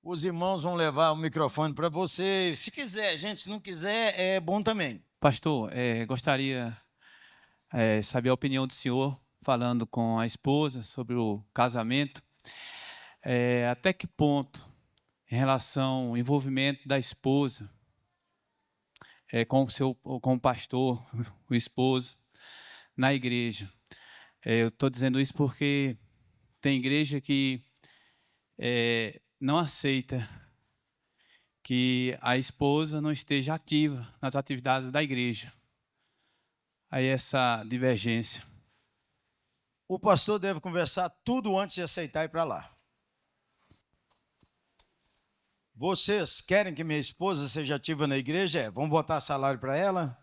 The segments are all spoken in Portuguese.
Os irmãos vão levar o microfone para você. Se quiser, gente, se não quiser, é bom também. Pastor, gostaria saber a opinião do senhor falando com a esposa sobre o casamento. Até que ponto, em relação ao envolvimento da esposa com o pastor, o esposo, na igreja? Eu estou dizendo isso porque tem igreja que não aceita que a esposa não esteja ativa nas atividades da igreja. Aí essa divergência. O pastor deve conversar tudo antes de aceitar ir para lá. Vocês querem que minha esposa seja ativa na igreja? Vão botar salário para ela?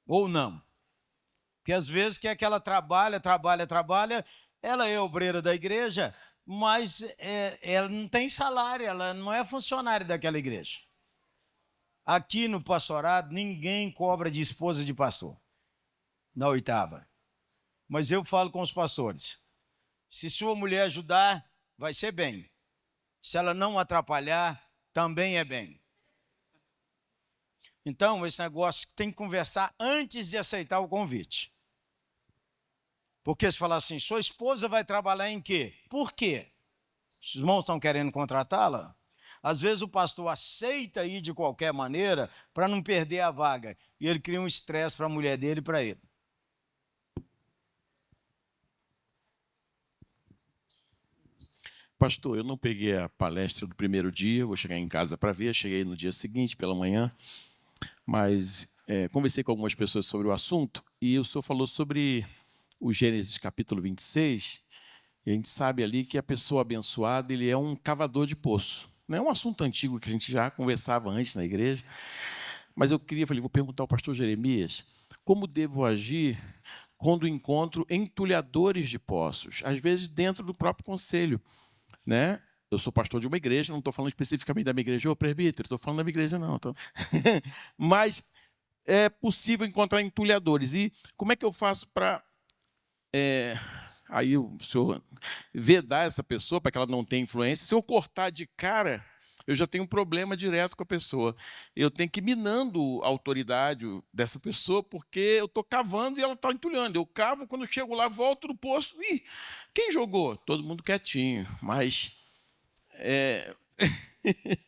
Ou não? Porque às vezes quer que ela trabalha, ela é obreira da igreja, mas ela não tem salário, ela não é funcionária daquela igreja. Aqui no pastorado, ninguém cobra de esposa de pastor, na oitava. Mas eu falo com os pastores, se sua mulher ajudar, vai ser bem. Se ela não atrapalhar, também é bem. Então, esse negócio tem que conversar antes de aceitar o convite. Porque se falar assim, sua esposa vai trabalhar em quê? Por quê? Os irmãos estão querendo contratá-la? Às vezes o pastor aceita ir de qualquer maneira para não perder a vaga. E ele cria um estresse para a mulher dele e para ele. Pastor, eu não peguei a palestra do primeiro dia, vou chegar em casa para ver, cheguei no dia seguinte, pela manhã, mas conversei com algumas pessoas sobre o assunto e o senhor falou sobre o Gênesis capítulo 26, e a gente sabe ali que a pessoa abençoada ele é um cavador de poço. Não é um assunto antigo que a gente já conversava antes na igreja, mas eu falei, vou perguntar ao pastor Jeremias, como devo agir quando encontro entulhadores de poços, às vezes dentro do próprio conselho, né? Eu sou pastor de uma igreja, não estou falando especificamente da minha igreja, ô presbítero, estou falando da minha igreja, não. Mas é possível encontrar entulhadores. E como é que eu faço para... aí o senhor vedar essa pessoa para que ela não tenha influência? Se eu cortar de cara, eu já tenho um problema direto com a pessoa. Eu tenho que ir minando a autoridade dessa pessoa, porque eu estou cavando e ela está entulhando. Eu cavo, quando eu chego lá, volto no poço. Ih, quem jogou? Todo mundo quietinho. Mas...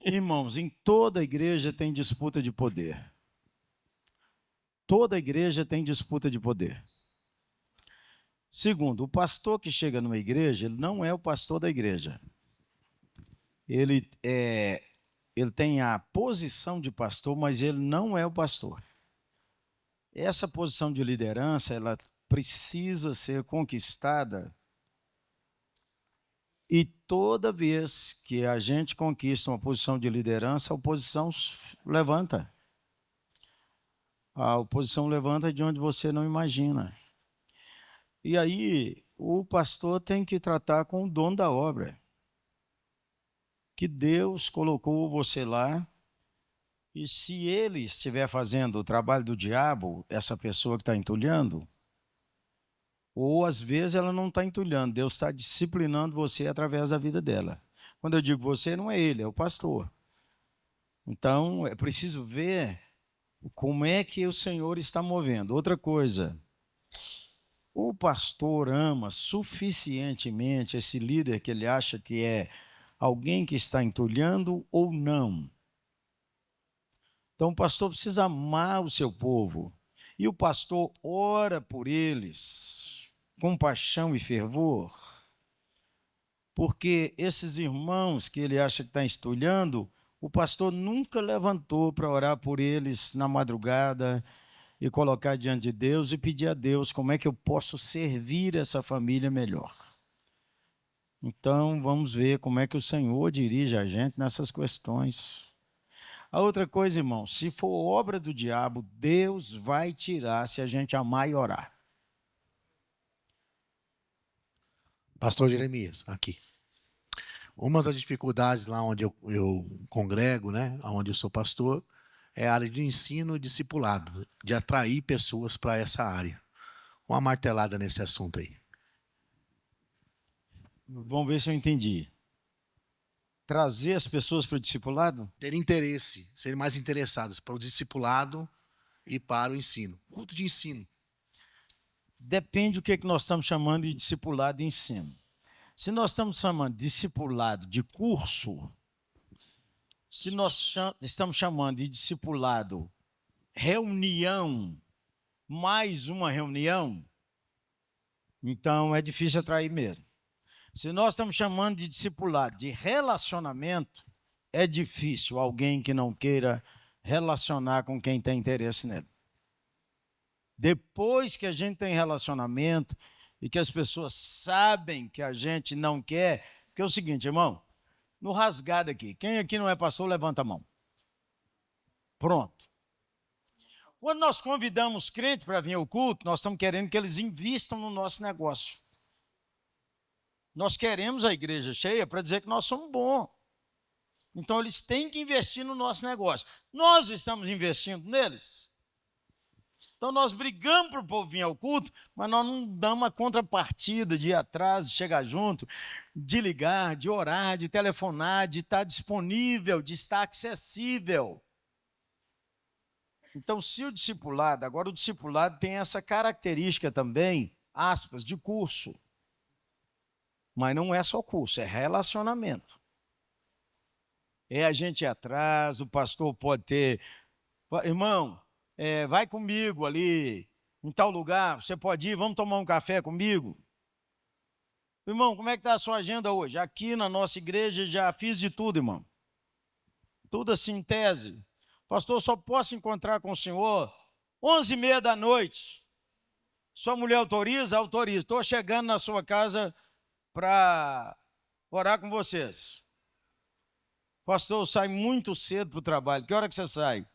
Irmãos, em toda igreja tem disputa de poder. Toda igreja tem disputa de poder. Segundo, o pastor que chega numa igreja, ele não é o pastor da igreja. Ele tem a posição de pastor, mas ele não é o pastor. Essa posição de liderança, ela precisa ser conquistada. E toda vez que a gente conquista uma posição de liderança, a oposição levanta. A oposição levanta de onde você não imagina. E aí, o pastor tem que tratar com o dono da obra. Que Deus colocou você lá, e se ele estiver fazendo o trabalho do diabo, essa pessoa que está entulhando, ou às vezes ela não está entulhando, Deus está disciplinando você através da vida dela. Quando eu digo você, não é ele, é o pastor. Então, é preciso ver como é que o Senhor está movendo. Outra coisa, o pastor ama suficientemente esse líder que ele acha que é alguém que está entulhando ou não. Então, o pastor precisa amar o seu povo. E o pastor ora por eles com paixão e fervor. Porque esses irmãos que ele acha que está entulhando, o pastor nunca levantou para orar por eles na madrugada e colocar diante de Deus e pedir a Deus como é que eu posso servir essa família melhor. Então, vamos ver como é que o Senhor dirige a gente nessas questões. A outra coisa, irmão, se for obra do diabo, Deus vai tirar se a gente amar e orar. Pastor Jeremias, aqui. Uma das dificuldades lá onde eu congrego, né, onde eu sou pastor, é a área de ensino e discipulado, de atrair pessoas para essa área. Uma martelada nesse assunto aí. Vamos ver se eu entendi. Trazer as pessoas para o discipulado? Ter interesse, serem mais interessadas para o discipulado e para o ensino. Culto de ensino. Depende do que nós estamos chamando de discipulado e ensino. Se nós estamos chamando de discipulado de curso, se nós estamos chamando de discipulado reunião, mais uma reunião, então é difícil atrair mesmo. Se nós estamos chamando de discipulado de relacionamento, é difícil alguém que não queira relacionar com quem tem interesse nele. Depois que a gente tem relacionamento e que as pessoas sabem que a gente não quer, porque é o seguinte, irmão, no rasgado aqui, quem aqui não é pastor, levanta a mão. Pronto. Quando nós convidamos crentes para vir ao culto, nós estamos querendo que eles invistam no nosso negócio. Nós queremos a igreja cheia para dizer que nós somos bons. Então, eles têm que investir no nosso negócio. Nós estamos investindo neles. Então, nós brigamos para o povo vir ao culto, mas nós não damos a contrapartida de ir atrás, de chegar junto, de ligar, de orar, de telefonar, de estar disponível, de estar acessível. Então, se o discipulado, agora o discipulado tem essa característica também, aspas, de curso. Mas não é só curso, é relacionamento. É a gente ir atrás, o pastor pode ter... Irmão, vai comigo ali, em tal lugar, você pode ir, vamos tomar um café comigo? Irmão, como é que está a sua agenda hoje? Aqui na nossa igreja já fiz de tudo, irmão. Tudo assim, tese. Pastor, só posso encontrar com o senhor 11h30 da noite. Sua mulher autoriza? Autoriza. Estou chegando na sua casa para orar com vocês. Pastor, eu saio muito cedo para o trabalho. Que hora que você sai?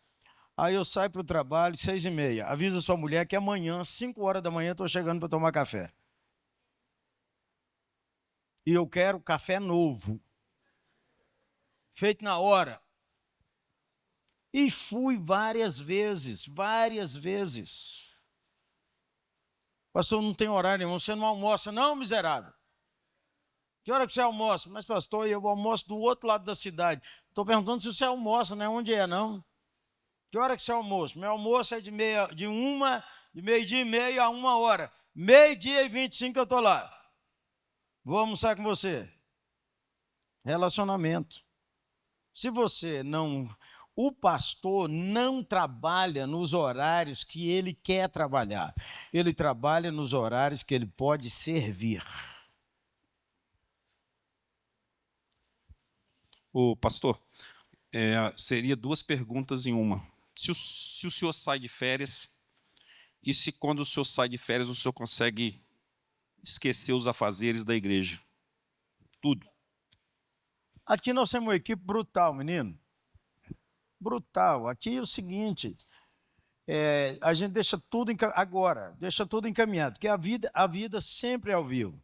Aí eu saio para o trabalho 6h30. Avisa sua mulher que amanhã, 5 horas da manhã, estou chegando para tomar café. E eu quero café novo. Feito na hora. E fui várias vezes. Pastor, não tem horário nenhum, você não almoça, não, miserável. Que hora que você almoça? Mas, pastor, eu almoço do outro lado da cidade. Estou perguntando se você almoça, não é onde é, não. Que hora que você almoça? Meu almoço é de meio-dia e meia a 1h. 12h25 eu estou lá. Vou almoçar com você. Relacionamento. Se você não... O pastor não trabalha nos horários que ele quer trabalhar. Ele trabalha nos horários que ele pode servir. Ô, pastor, seria 2 perguntas em uma. Se o senhor sai de férias, e se quando o senhor sai de férias, o senhor consegue esquecer os afazeres da igreja? Tudo. Aqui nós temos uma equipe brutal, menino. Brutal. Aqui é o seguinte, a gente deixa tudo encaminhado, porque a vida sempre é ao vivo.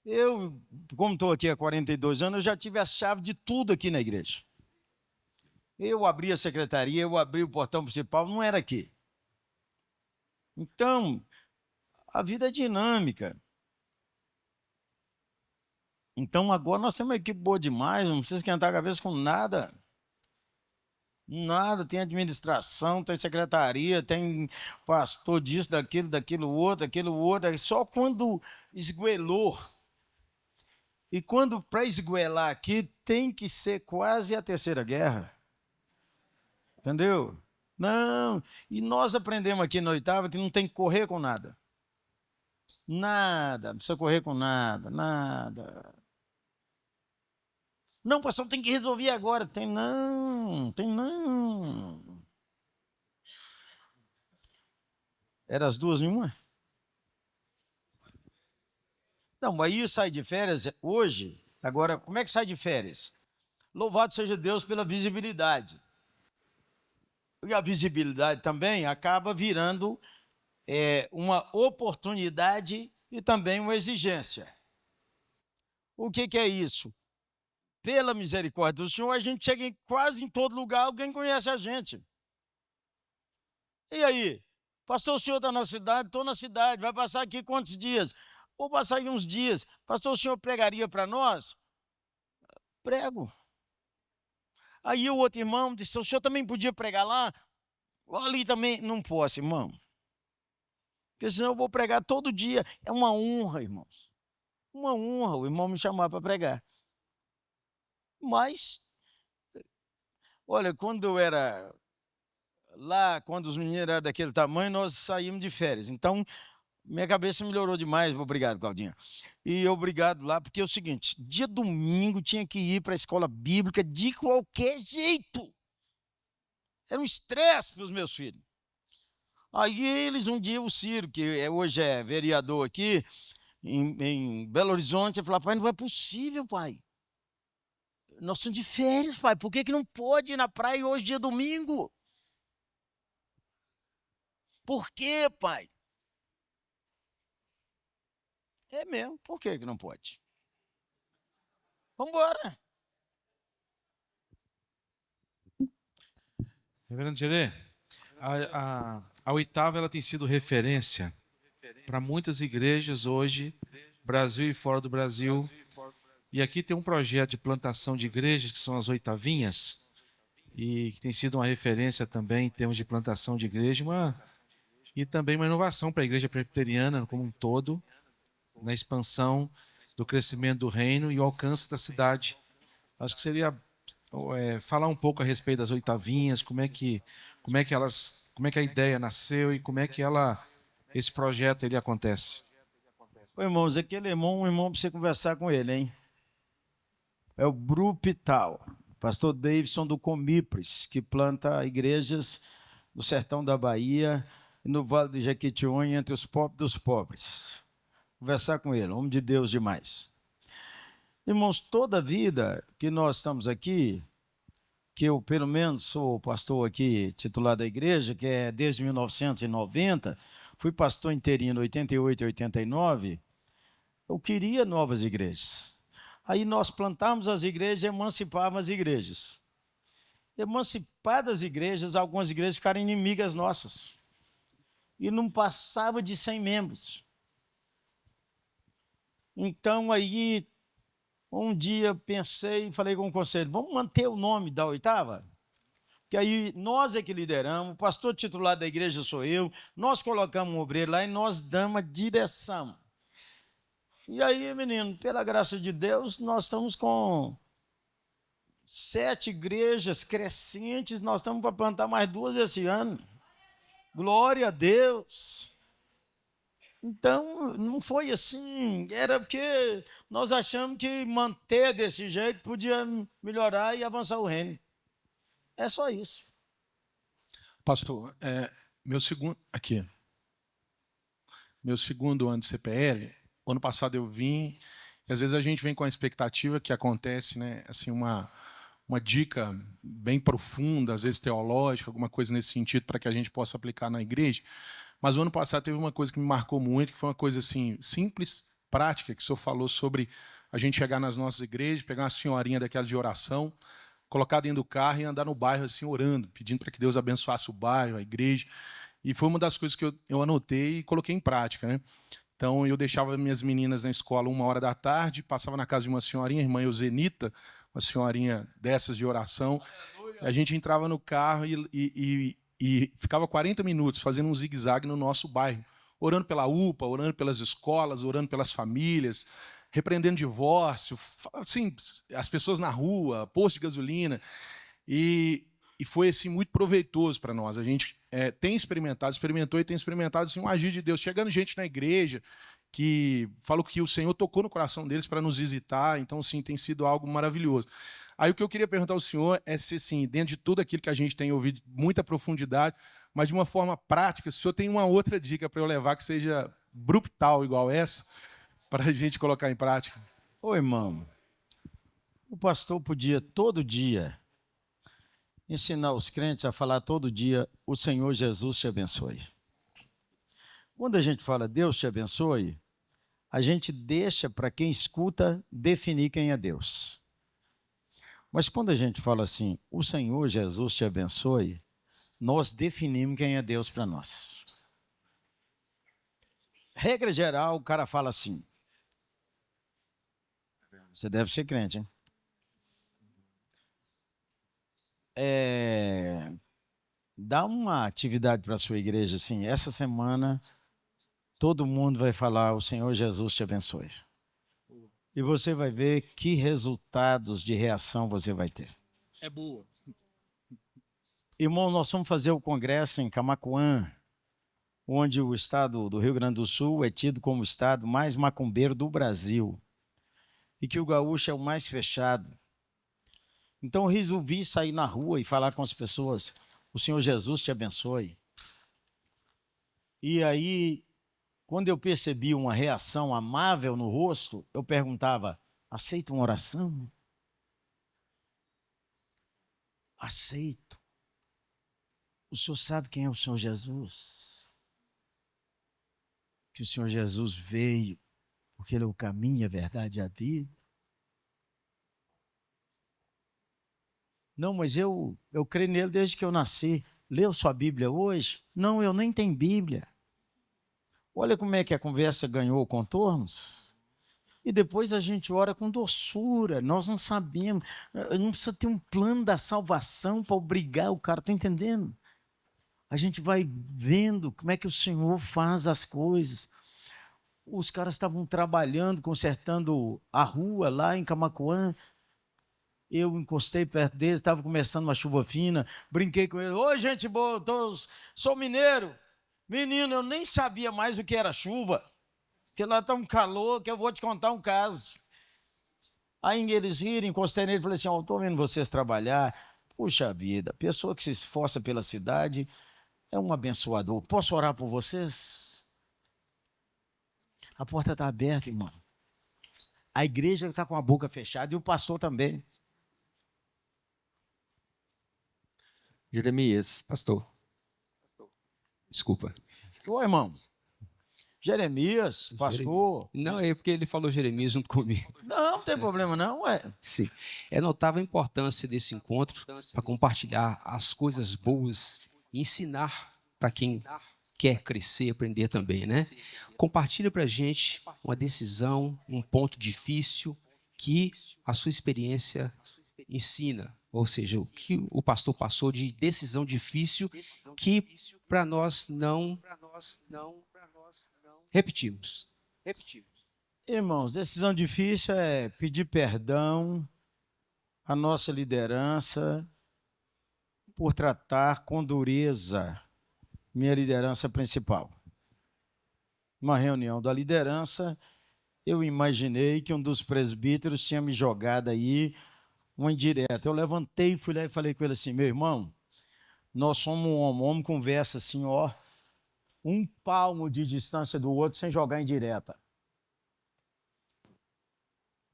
Eu, como estou aqui há 42 anos, eu já tive a chave de tudo aqui na igreja. Eu abri a secretaria, eu abri o portão principal, não era aqui. Então, a vida é dinâmica. Então, agora nós temos uma equipe boa demais, não precisa esquentar a cabeça com nada. Nada, tem administração, tem secretaria, tem pastor disso, daquilo outro. Só quando esguelou. E quando, para esguelar aqui, tem que ser quase a Terceira Guerra. Entendeu? Não. E nós aprendemos aqui na 8ª que não tem que correr com nada. Nada, não precisa correr com nada. Não, pastor, tem que resolver agora. Tem não. Era as 2 em uma? Não, aí sai de férias hoje. Agora, como é que sai de férias? Louvado seja Deus pela visibilidade. E a visibilidade também acaba virando uma oportunidade e também uma exigência. O que é isso? Pela misericórdia do Senhor, a gente chega quase em todo lugar, alguém conhece a gente. E aí? Pastor, o senhor está na cidade? Estou na cidade. Vai passar aqui quantos dias? Vou passar aí uns dias. Pastor, o senhor pregaria para nós? Prego. Aí o outro irmão disse, o senhor também podia pregar lá? Ali também. Não posso, irmão. Porque senão eu vou pregar todo dia. É uma honra, irmãos. Uma honra o irmão me chamar para pregar. Mas, olha, quando eu era lá, quando os meninos eram daquele tamanho, nós saímos de férias. Então, minha cabeça melhorou demais. Obrigado, Claudinha. E obrigado lá, porque é o seguinte, dia domingo tinha que ir para a escola bíblica de qualquer jeito. Era um estresse para os meus filhos. Aí eles, um dia, o Ciro, que hoje é vereador aqui, em Belo Horizonte, ele falou, pai, não é possível, pai. Nós estamos de férias, pai. Por que não pode ir na praia hoje, dia domingo? Por quê, pai? É mesmo, por que não pode? Vamos embora. Reverendo Gerê, a oitava ela tem sido referência para muitas igrejas hoje, Brasil e fora do Brasil. E aqui tem um projeto de plantação de igrejas, que são as oitavinhas, e que tem sido uma referência também em termos de plantação de igreja, e também uma inovação para a igreja presbiteriana como um todo, na expansão do crescimento do reino e o alcance da cidade. Acho que seria falar um pouco a respeito das oitavinhas, como é que a ideia nasceu e como é que esse projeto ele acontece. Ô, irmãos, aquele irmão, um irmão para você conversar com ele, hein? É o Brupital, pastor Davidson do Comipres, que planta igrejas no sertão da Bahia e no Vale do Jequitinhonha, entre os pobres dos pobres. Conversar com ele, homem de Deus demais. Irmãos, toda a vida que nós estamos aqui, que eu pelo menos sou pastor aqui, titular da igreja, que é desde 1990, fui pastor interino 88 e 89, eu queria novas igrejas. Aí nós plantávamos as igrejas e emancipávamos as igrejas. Emancipadas as igrejas, algumas igrejas ficaram inimigas nossas. E não passava de 100 membros. Então aí, um dia pensei e falei com o conselho, vamos manter o nome da oitava? Porque aí nós é que lideramos, o pastor titular da igreja sou eu, nós colocamos um obreiro lá e nós damos a direção. E aí, menino, pela graça de Deus, nós estamos com 7 igrejas crescentes, nós estamos para plantar mais 2 esse ano. Glória a Deus. Então, não foi assim, era porque nós achamos que manter desse jeito podia melhorar e avançar o reino. É só isso. Pastor, meu segundo ano de CPL, ano passado eu vim, e às vezes a gente vem com a expectativa que acontece, né, assim, uma dica bem profunda, às vezes teológica, alguma coisa nesse sentido, para que a gente possa aplicar na igreja. Mas o ano passado teve uma coisa que me marcou muito, que foi uma coisa assim, simples, prática, que o senhor falou sobre a gente chegar nas nossas igrejas, pegar uma senhorinha daquela de oração, colocar dentro do carro e andar no bairro assim, orando, pedindo para que Deus abençoasse o bairro, a igreja. E foi uma das coisas que eu anotei e coloquei em prática, né? Então, eu deixava minhas meninas na escola 13h, passava na casa de uma senhorinha, irmã Eusenita, uma senhorinha dessas de oração. A gente entrava no carro e ficava 40 minutos fazendo um zigue-zague no nosso bairro, orando pela UPA, orando pelas escolas, orando pelas famílias, repreendendo divórcio, assim, as pessoas na rua, posto de gasolina. E foi assim, muito proveitoso para nós. A gente experimentou e tem experimentado assim, um agir de Deus. Chegando gente na igreja que falou que o Senhor tocou no coração deles para nos visitar. Então, assim, tem sido algo maravilhoso. Aí o que eu queria perguntar ao senhor é se, assim, dentro de tudo aquilo que a gente tem ouvido, muita profundidade, mas de uma forma prática, se o senhor tem uma outra dica para eu levar que seja brutal igual essa, para a gente colocar em prática. Ô, irmão, o pastor podia todo dia ensinar os crentes a falar todo dia, o Senhor Jesus te abençoe. Quando a gente fala Deus te abençoe, a gente deixa para quem escuta definir quem é Deus. Mas quando a gente fala assim, o Senhor Jesus te abençoe, nós definimos quem é Deus para nós. Regra geral, o cara fala assim, Você deve ser crente, hein? Dá uma atividade para a sua igreja, assim. Essa semana, todo mundo vai falar: o Senhor Jesus te abençoe. E você vai ver que resultados de reação você vai ter. É boa. Irmão, nós vamos fazer o congresso em Camaquã, onde o estado do Rio Grande do Sul é tido como o estado mais macumbeiro do Brasil. E que o gaúcho é o mais fechado. Então eu resolvi sair na rua e falar com as pessoas: o Senhor Jesus te abençoe. E aí, quando eu percebi uma reação amável no rosto, eu perguntava: aceita uma oração? Aceito. O senhor sabe quem é o Senhor Jesus? Que o Senhor Jesus veio, porque Ele é o caminho, a verdade e a vida. Não, mas eu creio nele desde que eu nasci. Leu sua Bíblia hoje? Não, eu nem tenho Bíblia. Olha como é que a conversa ganhou contornos. E depois a gente ora com doçura. Nós não sabemos. Não precisa ter um plano da salvação para obrigar o cara. Está entendendo? A gente vai vendo como é que o Senhor faz as coisas. Os caras estavam trabalhando, consertando a rua lá em Camaquã. Eu encostei perto deles, estava começando uma chuva fina, brinquei com eles. Oi, gente boa, sou mineiro. Menino, eu nem sabia mais o que era chuva, porque lá está um calor que eu vou te contar um caso. Aí eles riram, encostei nele e falei assim: estou vendo vocês trabalhar. Puxa vida, pessoa que se esforça pela cidade é um abençoador. Posso orar por vocês? A porta está aberta, irmão. A igreja está com a boca fechada e o pastor também. Jeremias, pastor. Desculpa. Ô, irmão. Jeremias, pastor. Não, é porque ele falou Jeremias junto comigo. Não tem problema não, ué. Sim. É notável a importância desse encontro para compartilhar as coisas boas e ensinar para quem quer crescer, aprender também, né? Compartilha para a gente uma decisão, um ponto difícil que a sua experiência ensina. Ou seja, o que o pastor passou de decisão difícil que para nós não repetimos. Irmãos, decisão difícil é pedir perdão à nossa liderança por tratar com dureza minha liderança principal. Uma reunião da liderança, eu imaginei que um dos presbíteros tinha me jogado aí uma indireta. Eu levantei, fui lá e falei com ele assim: meu irmão, nós somos um homem conversa assim, ó, um palmo de distância do outro sem jogar indireta.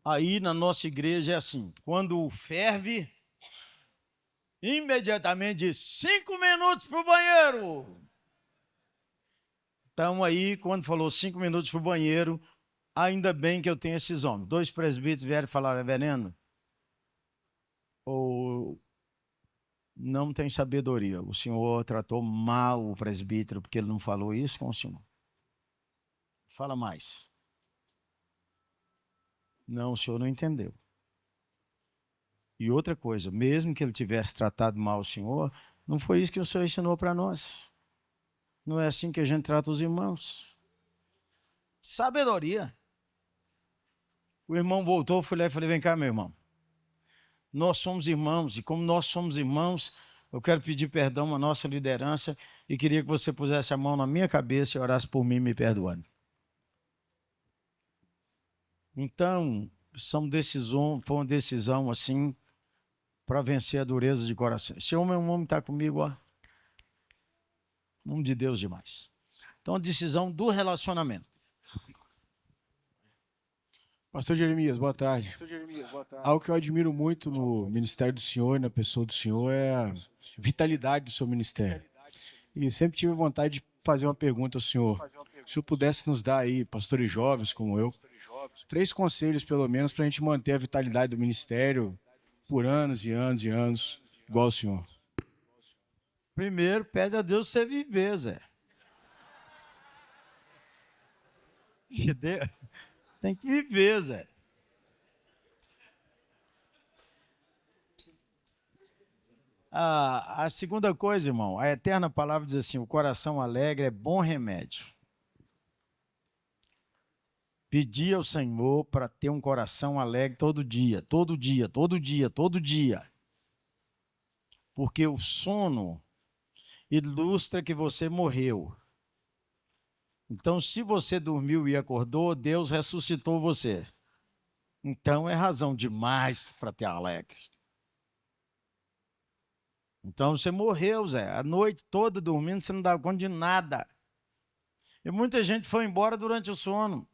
Aí na nossa igreja é assim: quando ferve, imediatamente diz 5 minutos para o banheiro. Então aí, quando falou 5 minutos para o banheiro, ainda bem que eu tenho esses homens. 2 presbíteros vieram falar: reverendo, ou não tem sabedoria. O senhor tratou mal o presbítero porque ele não falou isso com o senhor. Fala mais. Não, o senhor não entendeu. E outra coisa, mesmo que ele tivesse tratado mal o senhor, não foi isso que o senhor ensinou para nós. Não é assim que a gente trata os irmãos. Sabedoria. O irmão voltou, fui lá e falei: vem cá, meu irmão. Nós somos irmãos, e como nós somos irmãos, eu quero pedir perdão à nossa liderança e queria que você pusesse a mão na minha cabeça e orasse por mim, me perdoando. Então, foi uma decisão assim, para vencer a dureza de coração. Esse homem é um homem que está comigo, ó. Um homem de Deus demais. Então, a decisão do relacionamento. Pastor Jeremias, boa tarde. Algo que eu admiro muito no ministério do senhor, na pessoa do senhor, é a vitalidade do seu ministério. E sempre tive vontade de fazer uma pergunta ao senhor. Se o senhor pudesse nos dar aí, pastores jovens como eu, 3 conselhos pelo menos para a gente manter a vitalidade do ministério por anos e anos e anos, igual o senhor. Primeiro, pede a Deus você viver, Zé. Entendeu? Tem que viver, Zé. A segunda coisa, irmão, a eterna palavra diz assim: o coração alegre é bom remédio. Pedir ao Senhor para ter um coração alegre todo dia, todo dia, todo dia, todo dia. Porque o sono ilustra que você morreu. Então, se você dormiu e acordou, Deus ressuscitou você. Então, é razão demais para ter alegre. Então, você morreu, Zé. A noite toda dormindo, você não dava conta de nada. E muita gente foi embora durante o sono.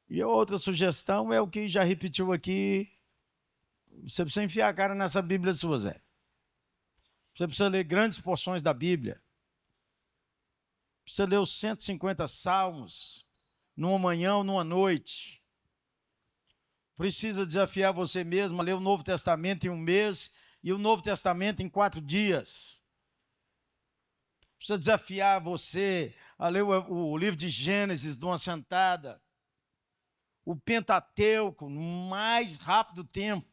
E a outra sugestão é o que já repetiu aqui. Você precisa enfiar a cara nessa Bíblia sua, Zé. Você precisa ler grandes porções da Bíblia. Precisa ler os 150 salmos numa manhã ou numa noite. Precisa desafiar você mesmo a ler o Novo Testamento em um mês e o Novo Testamento em 4 dias. Precisa desafiar você a ler o livro de Gênesis de uma sentada. O Pentateuco, no mais rápido tempo.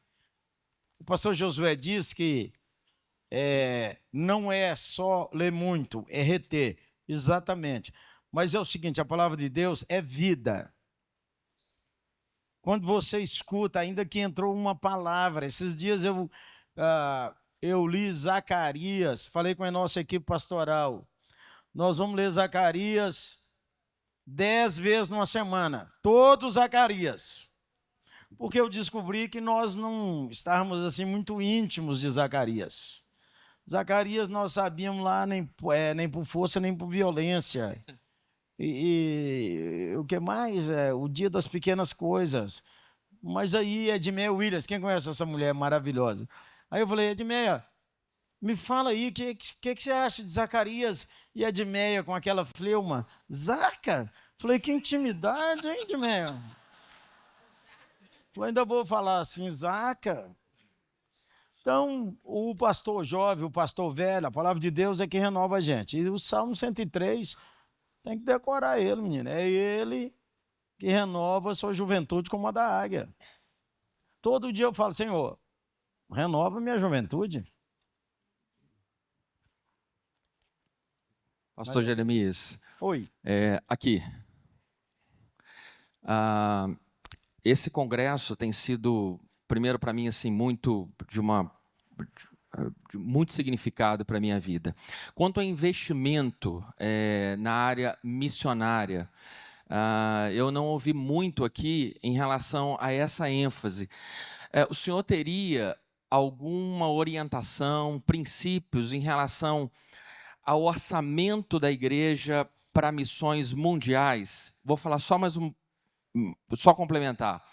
O pastor Josué diz que não é só ler muito, é reter. Exatamente. Mas é o seguinte, a palavra de Deus é vida. Quando você escuta, ainda que entrou uma palavra, esses dias eu li Zacarias, falei com a nossa equipe pastoral, nós vamos ler Zacarias 10 vezes numa semana, todo Zacarias, porque eu descobri que nós não estávamos assim muito íntimos de Zacarias. Zacarias nós sabíamos lá nem por força nem por violência. E o que mais? O dia das pequenas coisas. Mas aí Edmeia Williams, quem conhece essa mulher maravilhosa? Aí eu falei, Edmeia, me fala aí, o que você acha de Zacarias e Edmeia com aquela fleuma? Zaca? Falei, que intimidade, hein, Edmeia? Falei, ainda vou falar assim, Zaca. Então, o pastor jovem, o pastor velho, a palavra de Deus é que renova a gente. E o Salmo 103, tem que decorar ele, menino. É ele que renova a sua juventude como a da águia. Todo dia eu falo, Senhor, renova minha juventude. Pastor Jeremias. Oi. Aqui. Esse congresso tem sido, primeiro para mim, assim, muito muito significado para a minha vida. Quanto ao investimento na área missionária, eu não ouvi muito aqui em relação a essa ênfase. O senhor teria alguma orientação, princípios em relação ao orçamento da igreja para missões mundiais? Vou falar só complementar.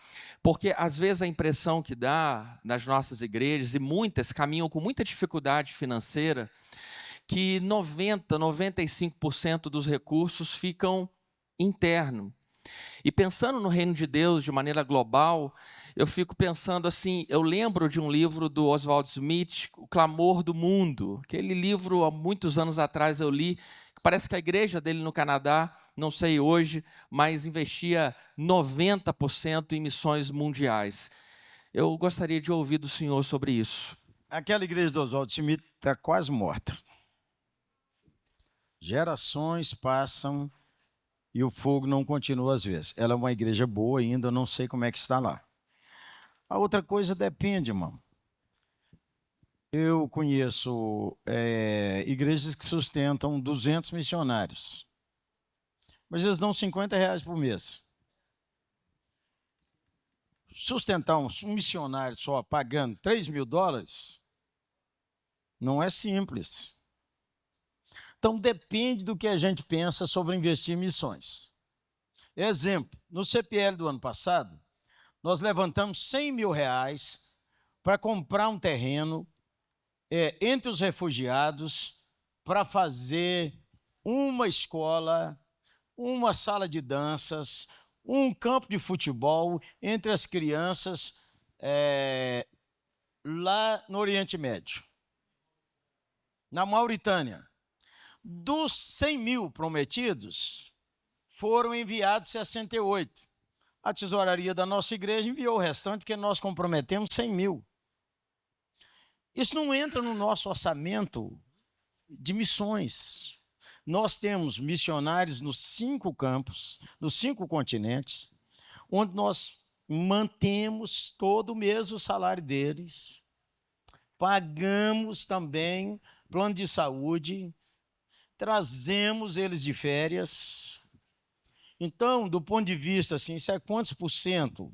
Porque, às vezes, a impressão que dá nas nossas igrejas, e muitas caminham com muita dificuldade financeira, que 95% dos recursos ficam internos. E pensando no reino de Deus de maneira global, eu fico pensando assim, eu lembro de um livro do Oswald Smith, O Clamor do Mundo. Aquele livro, há muitos anos atrás, eu li, parece que a igreja dele no Canadá, não sei hoje, mas investia 90% em missões mundiais. Eu gostaria de ouvir do senhor sobre isso. Aquela igreja do Oswald Smith está quase morta. Gerações passam e o fogo não continua às vezes. Ela é uma igreja boa ainda, eu não sei como é que está lá. A outra coisa depende, irmão. Eu conheço igrejas que sustentam 200 missionários. Mas eles dão R$50 por mês. Sustentar um missionário só pagando $3.000 não é simples. Então, depende do que a gente pensa sobre investir em missões. Exemplo, no CPL do ano passado, nós levantamos R$100.000 para comprar um terreno entre os refugiados para fazer uma escola, uma sala de danças, um campo de futebol entre as crianças lá no Oriente Médio. Na Mauritânia, dos 100.000 prometidos, foram enviados 68. A tesouraria da nossa igreja enviou o restante, porque nós comprometemos 100.000. Isso não entra no nosso orçamento de missões. Nós temos missionários nos 5 campos, nos 5 continentes, onde nós mantemos todo mês o salário deles, pagamos também plano de saúde, trazemos eles de férias. Então, do ponto de vista, assim, isso é quantos por cento?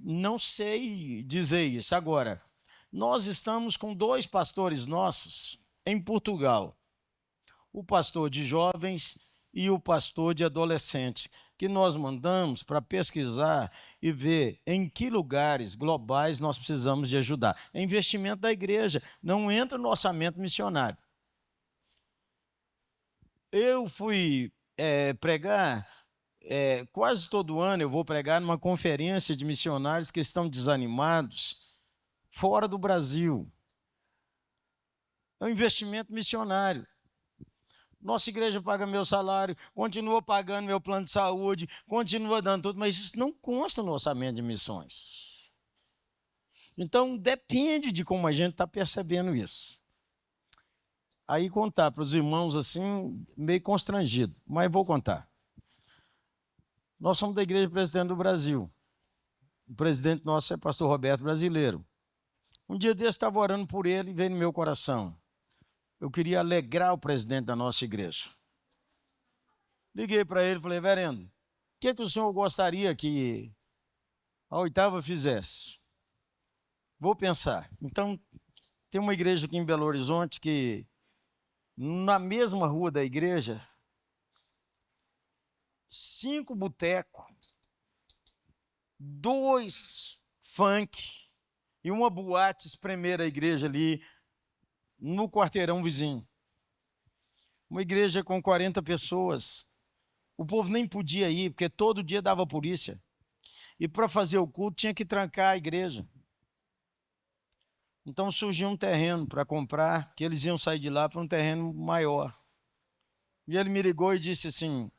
Não sei dizer isso. Agora, nós estamos com 2 pastores nossos em Portugal, o pastor de jovens e o pastor de adolescentes, que nós mandamos para pesquisar e ver em que lugares globais nós precisamos de ajudar. É investimento da igreja, não entra no orçamento missionário. Eu fui pregar, quase todo ano eu vou pregar numa conferência de missionários que estão desanimados fora do Brasil. É um investimento missionário. Nossa igreja paga meu salário, continua pagando meu plano de saúde, continua dando tudo, mas isso não consta no orçamento de missões. Então, depende de como a gente está percebendo isso. Aí contar para os irmãos assim, meio constrangido, mas vou contar. Nós somos da Igreja Presbiteriana do Brasil. O presidente nosso é pastor Roberto Brasileiro. Um dia desse estava orando por ele e veio no meu coração. Eu queria alegrar o presidente da nossa igreja. Liguei para ele e falei, reverendo, o que o senhor gostaria que a 8ª fizesse? Vou pensar. Então, tem uma igreja aqui em Belo Horizonte que, na mesma rua da igreja, 5 botecos, 2 funk e uma boate espremeram a igreja ali no quarteirão vizinho. Uma igreja com 40 pessoas. O povo nem podia ir, porque todo dia dava polícia. E para fazer o culto tinha que trancar a igreja. Então surgiu um terreno para comprar, que eles iam sair de lá para um terreno maior. E ele me ligou e disse assim,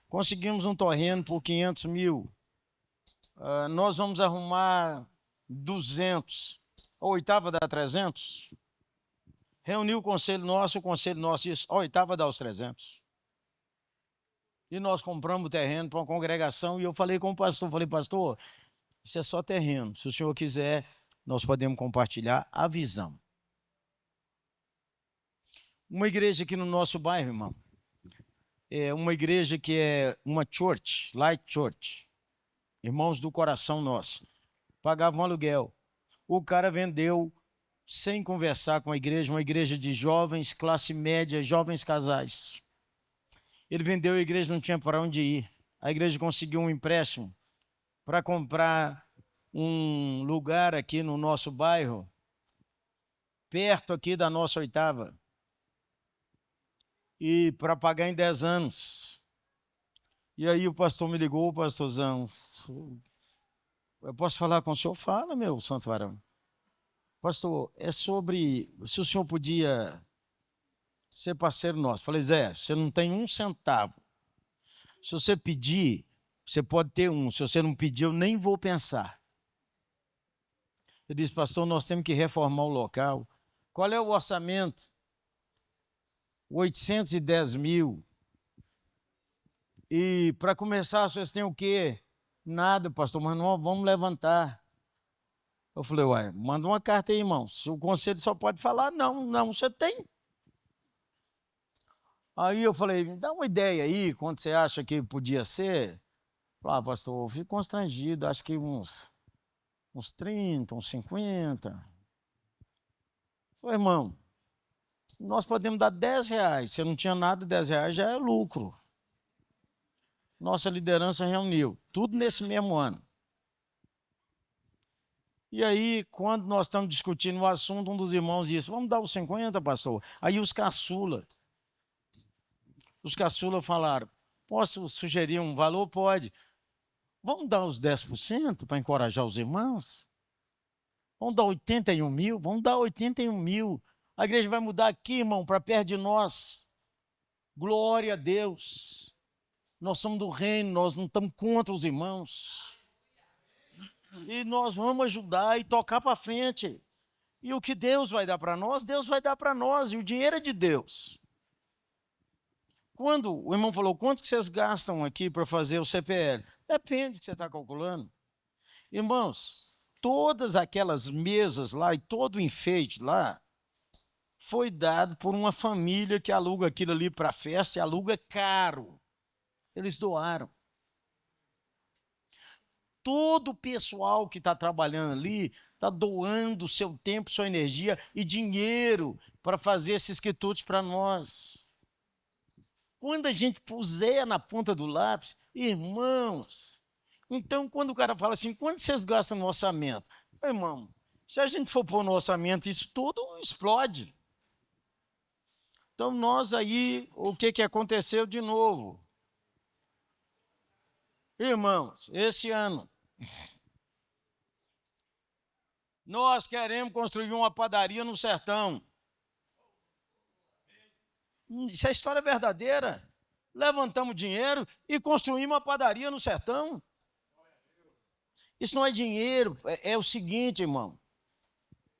conseguimos um terreno por 500 mil, nós vamos arrumar 200, a 8ª dá 300. Reuniu o conselho nosso disse, a 8ª dá os 300. E nós compramos o terreno para uma congregação, e eu falei com o pastor, pastor, isso é só terreno, se o senhor quiser, nós podemos compartilhar a visão. Uma igreja aqui no nosso bairro, irmão, é uma igreja que é uma church, light church, irmãos do coração nosso, pagavam aluguel. O cara vendeu, sem conversar com a igreja, uma igreja de jovens, classe média, jovens casais. Ele vendeu, a igreja não tinha para onde ir. A igreja conseguiu um empréstimo para comprar um lugar aqui no nosso bairro, perto aqui da nossa 8ª, e para pagar em 10 anos. E aí o pastor me ligou, pastorzão, eu posso falar com o senhor? Fala, meu santo varão. Pastor, é sobre se o senhor podia ser parceiro nosso. Falei, Zé, você não tem 1 centavo. Se você pedir, você pode ter 1. Se você não pedir, eu nem vou pensar. Ele disse, pastor, nós temos que reformar o local. Qual é o orçamento? 810 mil. E para começar, vocês têm o quê? Nada, pastor, mas nós vamos levantar. Eu falei, uai, manda uma carta aí, irmão. Se o conselho só pode falar, não, você tem. Aí eu falei, me dá uma ideia aí, quanto você acha que podia ser? Falei, pastor, eu fico constrangido, acho que uns 30, uns 50. Falei, irmão, nós podemos dar R$10. Se não tinha nada, R$10 já é lucro. Nossa liderança reuniu, tudo nesse mesmo ano. E aí, quando nós estamos discutindo o assunto, um dos irmãos disse, vamos dar os 50, pastor? Aí os caçula falaram, posso sugerir um valor? Pode. Vamos dar os 10% para encorajar os irmãos? Vamos dar 81 mil? Vamos dar 81 mil. A igreja vai mudar aqui, irmão, para perto de nós. Glória a Deus. Nós somos do reino, nós não estamos contra os irmãos. E nós vamos ajudar e tocar para frente. E o que Deus vai dar para nós, Deus vai dar para nós. E o dinheiro é de Deus. Quando o irmão falou, quanto que vocês gastam aqui para fazer o CPL? Depende do que você está calculando. Irmãos, todas aquelas mesas lá e todo o enfeite lá foi dado por uma família que aluga aquilo ali para festa e aluga caro. Eles doaram. Todo o pessoal que está trabalhando ali está doando seu tempo, sua energia e dinheiro para fazer esses quitutes para nós. Quando a gente puser na ponta do lápis, irmãos, então quando o cara fala assim, quanto vocês gastam no orçamento? Irmão, se a gente for pôr no orçamento, isso tudo explode. Então nós aí, o que aconteceu de novo? Irmãos, esse ano, nós queremos construir uma padaria no sertão. Isso é história verdadeira. Levantamos dinheiro e construímos uma padaria no sertão. Isso não é dinheiro, é o seguinte, irmão.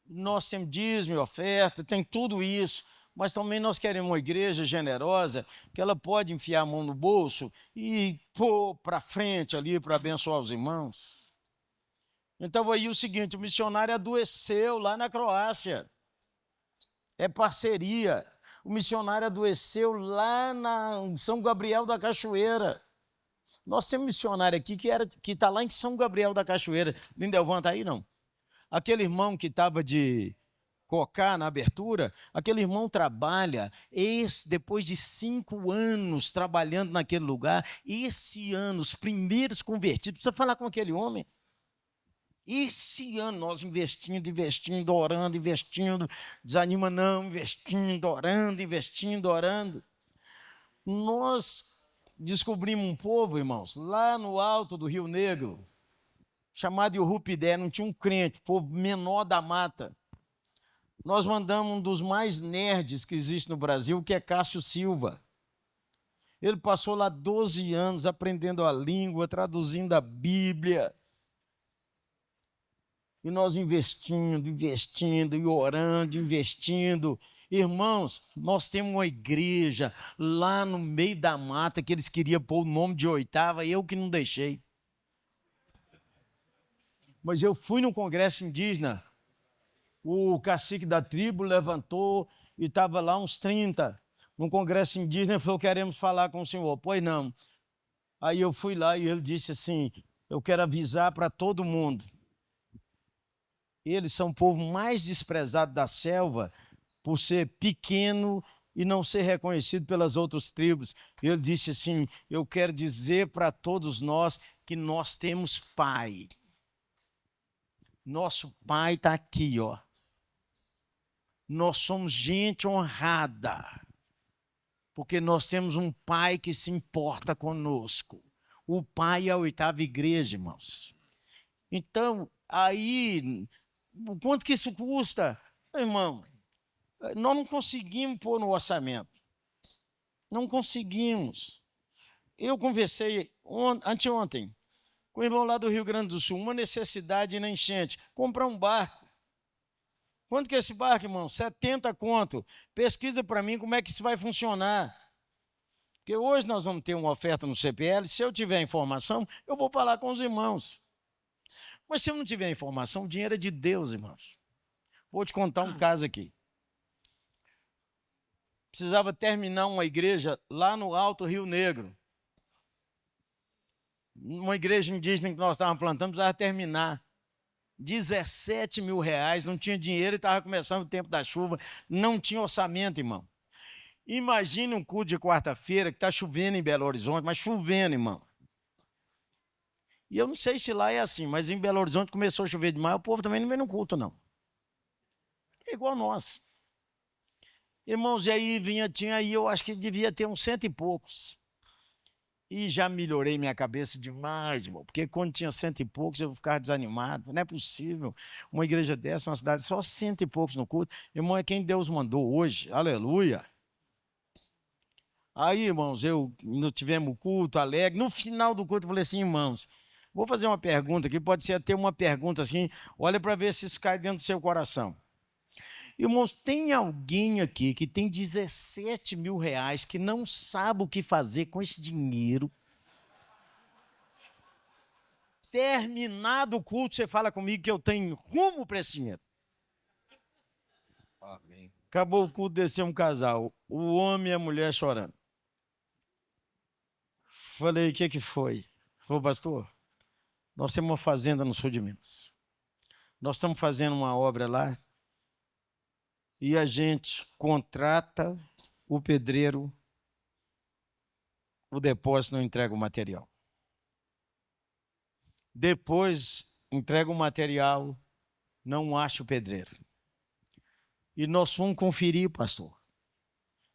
Nós temos dízimo e oferta, tem tudo isso, mas também nós queremos uma igreja generosa, que ela pode enfiar a mão no bolso e pôr para frente ali para abençoar os irmãos. Então aí o seguinte, o missionário adoeceu lá na Croácia. É parceria. O missionário adoeceu lá na São Gabriel da Cachoeira. Nós temos um missionário aqui que está lá em São Gabriel da Cachoeira. Lindelvan está aí, não? Aquele irmão que estava de Cocá na abertura, aquele irmão trabalha, depois de 5 anos trabalhando naquele lugar, esse ano, os primeiros convertidos, precisa falar com aquele homem. Esse ano nós investindo, orando, investindo, desanima não, investindo, orando. Nós descobrimos um povo, irmãos, lá no alto do Rio Negro, chamado Iurupidé, não tinha um crente, povo menor da mata. Nós mandamos um dos mais nerds que existe no Brasil, que é Cássio Silva. Ele passou lá 12 anos aprendendo a língua, traduzindo a Bíblia. E nós investindo, e orando, investindo. Irmãos, nós temos uma igreja lá no meio da mata que eles queriam pôr o nome de Oitava, eu que não deixei. Mas eu fui num congresso indígena, o cacique da tribo levantou e estava lá uns 30. Num congresso indígena, ele falou, queremos falar com o senhor. Pois não. Aí eu fui lá e ele disse assim, eu quero avisar para todo mundo. Eles são o povo mais desprezado da selva por ser pequeno e não ser reconhecido pelas outras tribos. Ele disse assim, eu quero dizer para todos nós que nós temos pai. Nosso pai está aqui, ó. Nós somos gente honrada, porque nós temos um pai que se importa conosco. O pai é a 8ª igreja, irmãos. Então, aí, quanto que isso custa? Irmão, nós não conseguimos pôr no orçamento. Não conseguimos. Eu conversei anteontem com o irmão lá do Rio Grande do Sul, uma necessidade na enchente, comprar um barco. Quanto que é esse barco, irmão? 70 conto. Pesquisa para mim como é que isso vai funcionar. Porque hoje nós vamos ter uma oferta no CPL, se eu tiver informação, eu vou falar com os irmãos. Mas se eu não tiver informação, o dinheiro é de Deus, irmãos. Vou te contar um caso aqui. Precisava terminar uma igreja lá no Alto Rio Negro. Uma igreja indígena que nós estávamos plantando, precisava terminar. 17 mil reais, não tinha dinheiro e estava começando o tempo da chuva, não tinha orçamento, irmão. Imagine um culto de quarta-feira que está chovendo em Belo Horizonte, mas chovendo, irmão. E eu não sei se lá é assim, mas em Belo Horizonte começou a chover demais, o povo também não vem no culto, não. É igual nós. Irmãos, e aí tinha aí, eu acho que devia ter uns 100 e poucos. E já melhorei minha cabeça demais, irmão, porque quando tinha 100 e poucos eu ficava desanimado. Não é possível uma igreja dessa, uma cidade, só 100 e poucos no culto. Irmão, é quem Deus mandou hoje, aleluia. Aí, irmãos, nós tivemos o culto alegre. No final do culto eu falei assim, irmãos, Vou fazer uma pergunta aqui, pode ser até uma pergunta assim, olha para ver se isso cai dentro do seu coração. Irmãos, tem alguém aqui que tem 17 mil reais que não sabe o que fazer com esse dinheiro? Terminado o culto, você fala comigo que eu tenho rumo para esse dinheiro. Amém. Acabou o culto, desceu um casal, o homem e a mulher chorando. Falei, o que foi? Falou, pastor, nós temos uma fazenda no sul de Minas. Nós estamos fazendo uma obra lá e a gente contrata o pedreiro, o depósito não entrega o material. Depois entrega o material, não acha o pedreiro. E nós fomos conferir, pastor.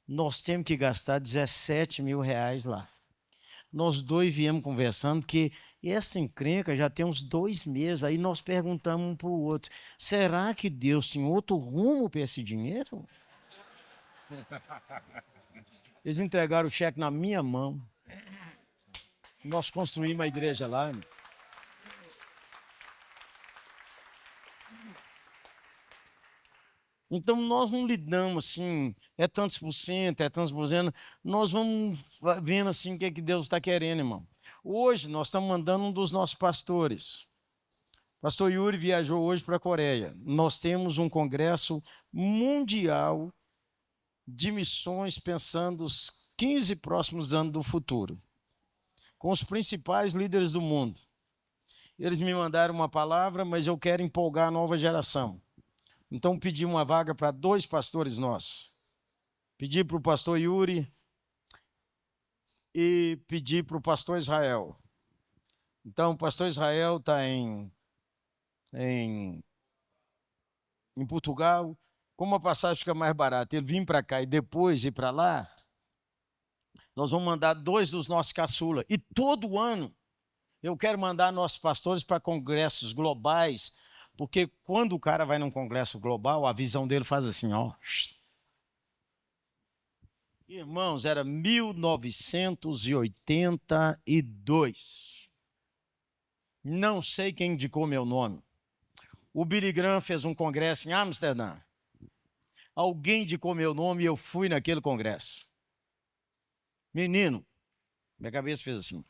Nós temos que gastar 17 mil reais lá. Nós dois viemos conversando, porque essa encrenca já tem uns 2 meses. Aí nós perguntamos um para o outro, será que Deus tem outro rumo para esse dinheiro? Eles entregaram o cheque na minha mão. Nós construímos a igreja lá. Então, nós não lidamos assim, é tantos por cento, é tantos por cento. Nós vamos vendo assim o que, é que Deus está querendo, irmão. Hoje, nós estamos mandando um dos nossos pastores. Pastor Yuri viajou hoje para a Coreia. Nós temos um congresso mundial de missões pensando os 15 próximos anos do futuro, com os principais líderes do mundo. Eles me mandaram uma palavra, mas eu quero empolgar a nova geração. Então, pedi uma vaga para 2 pastores nossos. Pedi para o pastor Yuri e pedi para o pastor Israel. Então, o pastor Israel está em Portugal. Como a passagem fica mais barata, ele vir para cá e depois ir para lá, nós vamos mandar 2 dos nossos caçula. E todo ano eu quero mandar nossos pastores para congressos globais, porque quando o cara vai num congresso global, a visão dele faz assim, ó. Irmãos, era 1982. Não sei quem indicou meu nome. O Billy Graham fez um congresso em Amsterdã. Alguém indicou meu nome e eu fui naquele congresso. Menino, minha cabeça fez assim.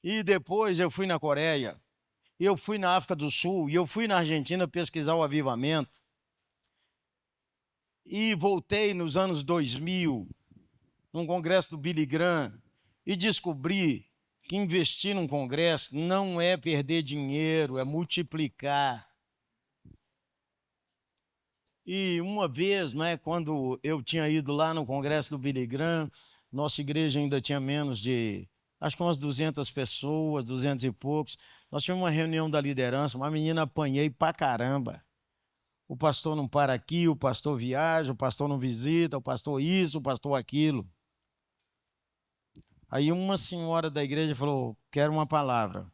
E depois eu fui na Coreia, eu fui na África do Sul, e eu fui na Argentina pesquisar o avivamento. E voltei nos anos 2000, num congresso do Billy Graham, e descobri que investir num congresso não é perder dinheiro, é multiplicar. E uma vez, né, quando eu tinha ido lá no congresso do Billy Graham, nossa igreja ainda tinha menos de, acho que umas 200 pessoas, 200 e poucos. Nós tivemos uma reunião da liderança, uma menina apanhei pra caramba. O pastor não para aqui, o pastor viaja, o pastor não visita, o pastor isso, o pastor aquilo. Aí uma senhora da igreja falou, quero uma palavra.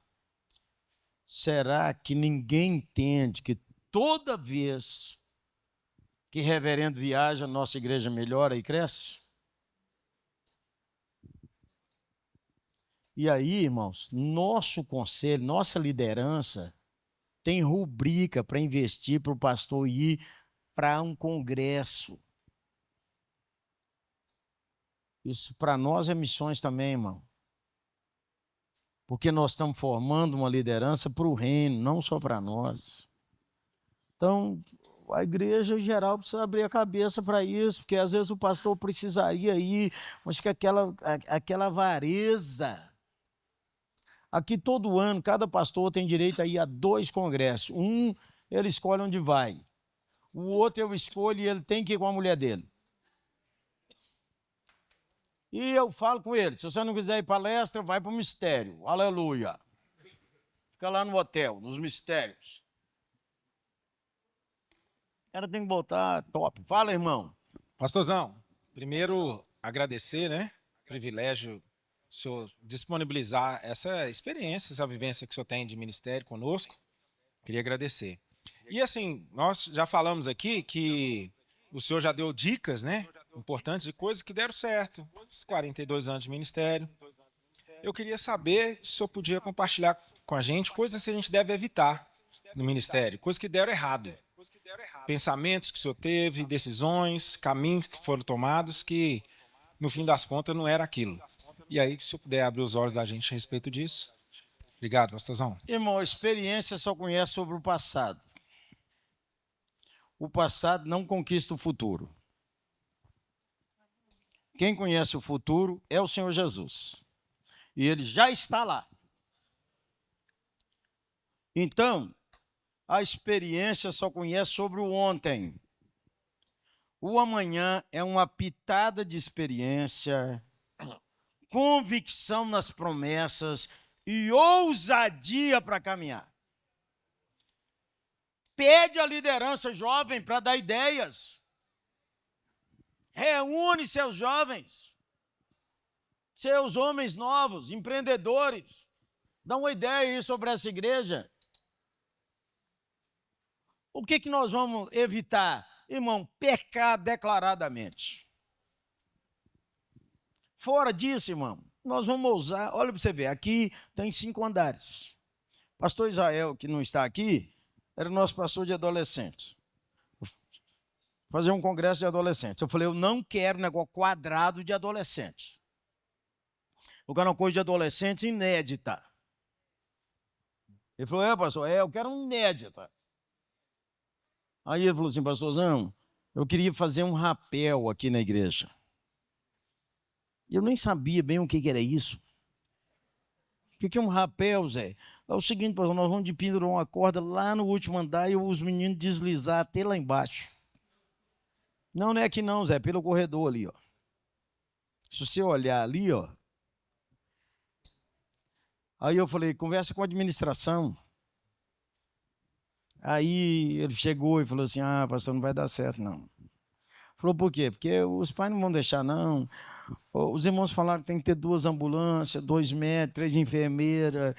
Será que ninguém entende que toda vez que reverendo viaja, nossa igreja melhora e cresce? E aí, irmãos, nosso conselho, nossa liderança tem rubrica para investir para o pastor ir para um congresso. Isso para nós é missões também, irmão. Porque nós estamos formando uma liderança para o reino, não só para nós. Então, a igreja em geral precisa abrir a cabeça para isso, porque às vezes o pastor precisaria ir, mas que aquela avareza. Aqui todo ano, cada pastor tem direito a ir a 2 congressos. Um, ele escolhe onde vai. O outro eu escolho e ele tem que ir com a mulher dele. E eu falo com ele, se você não quiser ir palestra, vai para o mistério. Aleluia. Fica lá no hotel, nos mistérios. O cara tem que voltar top. Fala, irmão. Pastorzão, primeiro agradecer, né? Privilégio o senhor disponibilizar essa experiência, essa vivência que o senhor tem de ministério conosco. Queria agradecer. E assim, nós já falamos aqui que o senhor já deu dicas, né? importantes e coisas que deram certo. Esses 42 anos de ministério. Eu queria saber se o senhor podia compartilhar com a gente coisas que a gente deve evitar no ministério, coisas que deram errado. Pensamentos que o senhor teve, decisões, caminhos que foram tomados que, no fim das contas, não era aquilo. E aí, se o senhor puder abrir os olhos da gente a respeito disso. Obrigado, pastorzão. Irmão, a experiência só conhece sobre o passado. O passado não conquista o futuro. Quem conhece o futuro é o Senhor Jesus. E ele já está lá. Então, a experiência só conhece sobre o ontem. O amanhã é uma pitada de experiência, convicção nas promessas e ousadia para caminhar. Pede a liderança jovem para dar ideias. Reúne seus jovens, seus homens novos, empreendedores. Dá uma ideia aí sobre essa igreja. O que nós vamos evitar? Irmão, pecar declaradamente. Fora disso, irmão, nós vamos ousar. Olha para você ver, aqui tem 5 andares. Pastor Israel, que não está aqui, era o nosso pastor de adolescentes. Fazer um congresso de adolescentes. Eu falei, eu não quero negócio quadrado de adolescentes. Eu quero uma coisa de adolescentes inédita. Ele falou, pastor, eu quero um inédita. Aí ele falou assim, pastorzão, eu queria fazer um rapel aqui na igreja. Eu nem sabia bem o que era isso. O que é um rapel, Zé? É o seguinte, pastor, nós vamos de pendurar uma corda lá no último andar e os meninos deslizar até lá embaixo. Não é aqui não, Zé, pelo corredor ali, ó. Se você olhar ali, ó. Aí eu falei, conversa com a administração. Aí ele chegou e falou assim, pastor, não vai dar certo, não. Falou, por quê? Porque os pais não vão deixar, não. Os irmãos falaram que tem que ter 2 ambulâncias, 2 médicos, 3 enfermeiras.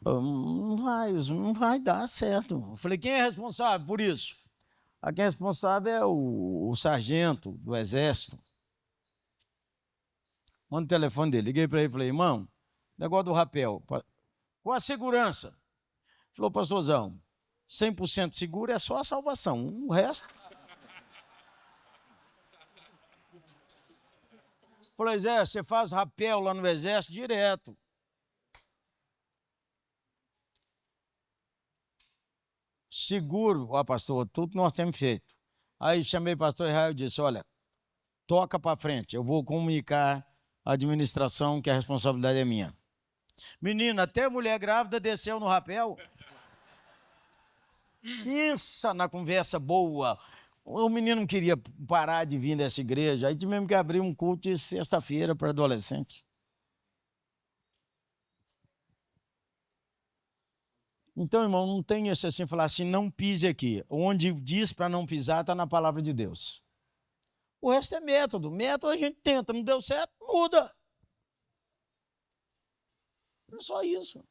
Não vai dar certo. Eu falei, quem é responsável por isso? Quem é responsável é o sargento do Exército. Manda o telefone dele. Liguei para ele e falei, irmão, negócio do rapel. Com a segurança. Falou, pastorzão, 100% seguro é só a salvação. O resto... Falei, Zé, você faz rapel lá no Exército direto. Seguro, pastor, tudo nós temos feito. Aí chamei o pastor Israel e disse, olha, toca para frente, eu vou comunicar à administração que a responsabilidade é minha. Menina, até mulher grávida desceu no rapel. Pensa na conversa boa. O menino não queria parar de vir nessa igreja, aí tivemos que abrir um culto de sexta-feira para adolescentes. Então, irmão, não tem esse assim, falar assim, não pise aqui. Onde diz para não pisar, está na palavra de Deus. O resto é método. Método a gente tenta, não deu certo, muda. É só isso.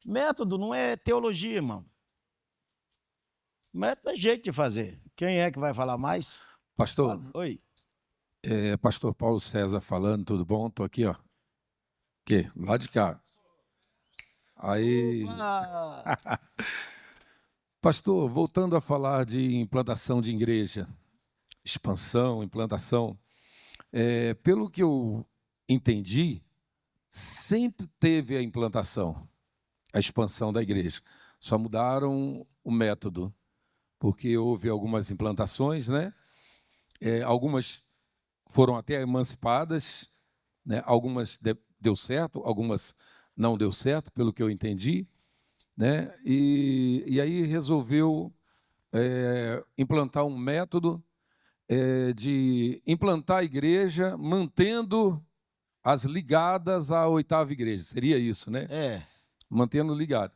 Método não é teologia, irmão. Método é jeito de fazer. Quem é que vai falar mais? Pastor. Oi. Pastor Paulo César falando, tudo bom? Estou aqui, ó. Que? Lá de cá. Aí. Pastor, voltando a falar de implantação de igreja, expansão, implantação, pelo que eu entendi, sempre teve a implantação, a expansão da igreja. Só mudaram o método, porque houve algumas implantações, né? Algumas foram até emancipadas, né? Algumas deu certo, algumas não deu certo, pelo que eu entendi, né? E aí resolveu implantar um método de implantar a igreja mantendo as ligadas à 8ª igreja. Seria isso, né? Mantendo ligado.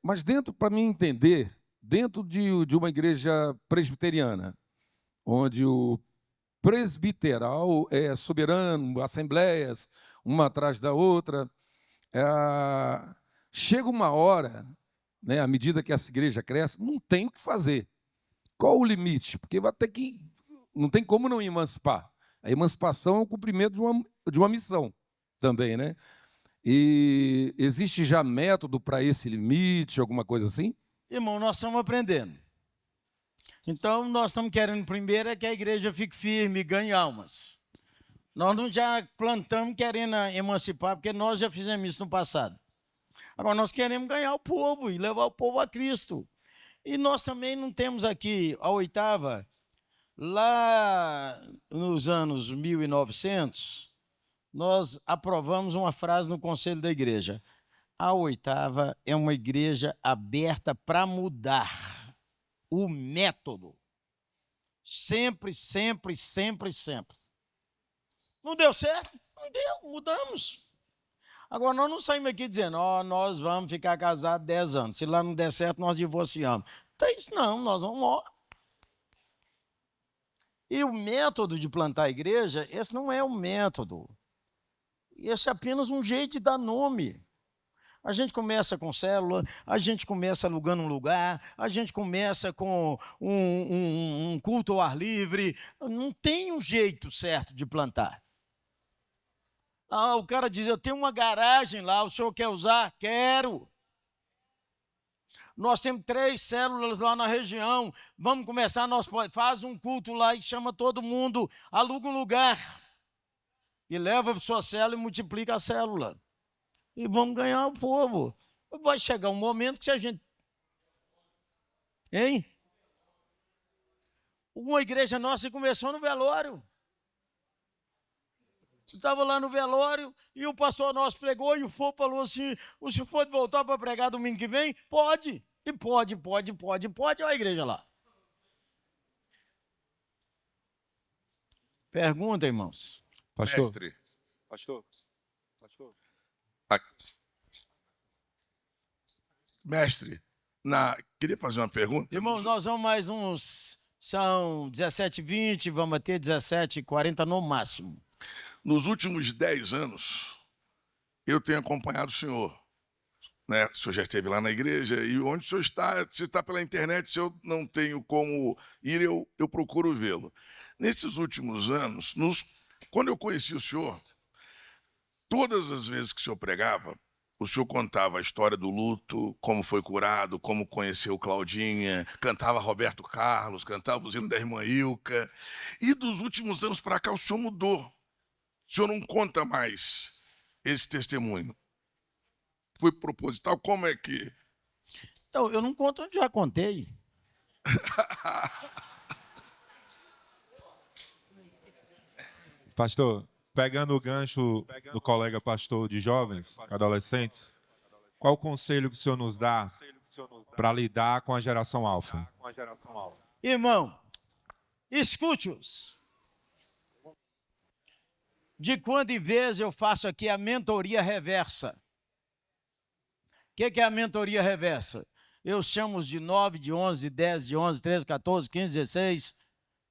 Mas dentro, para mim entender, dentro de uma igreja presbiteriana, onde o presbiteral é soberano, assembleias, uma atrás da outra, chega uma hora, né, à medida que essa igreja cresce, não tem o que fazer. Qual o limite? Porque vai ter que não tem como não emancipar. A emancipação é o cumprimento de uma missão também, né? E existe já método para esse limite, alguma coisa assim? Irmão, nós estamos aprendendo. Então, nós estamos querendo primeiro é que a igreja fique firme, ganhe almas. Nós não já plantamos querendo emancipar, porque nós já fizemos isso no passado. Agora, nós queremos ganhar o povo e levar o povo a Cristo. E nós também não temos aqui a oitava. Lá nos anos 1900, nós aprovamos uma frase no Conselho da Igreja. A oitava é uma igreja aberta para mudar o método. Sempre, sempre, sempre, sempre. Não deu certo? Não deu, mudamos. Agora, nós não saímos aqui dizendo, nós vamos ficar casados 10 anos. Se lá não der certo, nós divorciamos. Então, isso não, nós vamos... E o método de plantar a igreja, esse não é o método. Esse é apenas um jeito de dar nome. A gente começa com célula, a gente começa alugando um lugar, a gente começa com um culto ao ar livre. Não tem um jeito certo de plantar. O cara diz, eu tenho uma garagem lá, o senhor quer usar? Quero. Nós temos 3 células lá na região, vamos começar, nós faz um culto lá e chama todo mundo, aluga um lugar. E leva para sua célula e multiplica a célula. E vamos ganhar o povo. Vai chegar um momento que se a gente... Hein? Uma igreja nossa começou no velório. Estava lá no velório e o pastor nosso pregou e o povo falou assim, o senhor pode voltar para pregar domingo que vem? Pode. E pode. Olha a igreja lá. Pergunta, irmãos. Pastor. Mestre. Pastor. Mestre, queria fazer uma pergunta. Irmãos, nós vamos mais uns... São 17h20, vamos ter 17h40 no máximo. Nos últimos 10 anos, eu tenho acompanhado o senhor. Né? O senhor já esteve lá na igreja, e onde o senhor está, se está pela internet, se eu não tenho como ir, eu procuro vê-lo. Nesses últimos anos, quando eu conheci o senhor, todas as vezes que o senhor pregava, o senhor contava a história do luto, como foi curado, como conheceu Claudinha, cantava Roberto Carlos, cantava os hinos da irmã Ilka. E dos últimos anos para cá, o senhor mudou. O senhor não conta mais esse testemunho. Foi proposital? Como é que... Então, eu não conto, eu já contei. Pastor, pegando o gancho do colega pastor de jovens, adolescentes, qual o conselho que o senhor nos dá para lidar com a geração alfa? Irmão, escute-os. De quando em vez eu faço aqui a mentoria reversa. O que é a mentoria reversa? Eu chamo os de 9, de 11, de 10, de 11, 13, 14, 15, 16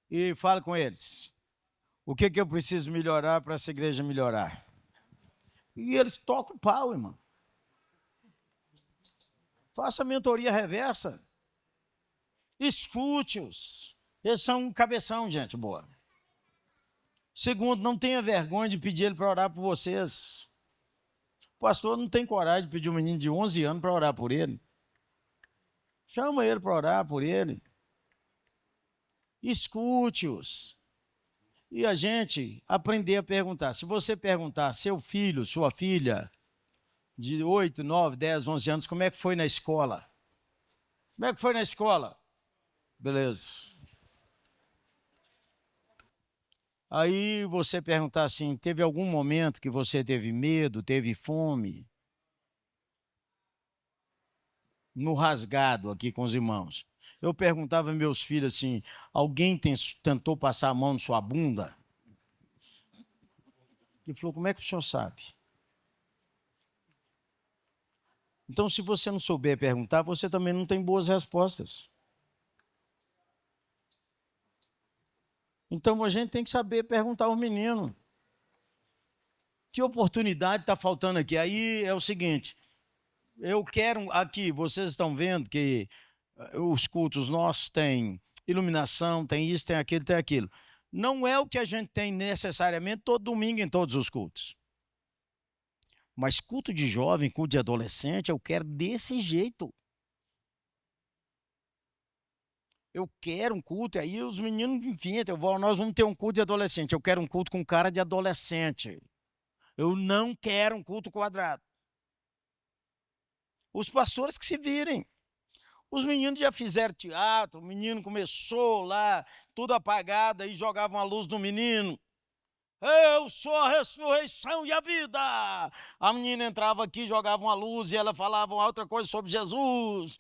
e falo com eles. O que eu preciso melhorar para essa igreja melhorar? E eles tocam o pau, irmão. Faça a mentoria reversa. Escute-os. Eles são um cabeção, gente boa. Segundo, não tenha vergonha de pedir ele para orar por vocês. O pastor não tem coragem de pedir um menino de 11 anos para orar por ele. Chama ele para orar por ele. Escute-os. E a gente aprender a perguntar. Se você perguntar seu filho, sua filha, de 8, 9, 10, 11 anos, como é que foi na escola? Como é que foi na escola? Beleza. Aí você perguntar assim, teve algum momento que você teve medo, teve fome? No rasgado aqui com os irmãos. Eu perguntava aos meus filhos assim, alguém tentou passar a mão na sua bunda? Ele falou, como é que o senhor sabe? Então, se você não souber perguntar, você também não tem boas respostas. Então, a gente tem que saber perguntar ao menino. Que oportunidade está faltando aqui? Aí é o seguinte, eu quero aqui, vocês estão vendo que os cultos nossos têm iluminação, tem isso, tem aquilo, tem aquilo. Não é o que a gente tem necessariamente todo domingo em todos os cultos. Mas culto de jovem, culto de adolescente, eu quero desse jeito. Eu quero um culto, e aí os meninos inventam, nós vamos ter um culto de adolescente. Eu quero um culto com cara de adolescente. Eu não quero um culto quadrado. Os pastores que se virem. Os meninos já fizeram teatro, o menino começou lá, tudo apagado, aí jogavam a luz do menino. Eu sou a ressurreição e a vida. A menina entrava aqui, jogava uma luz e ela falava outra coisa sobre Jesus.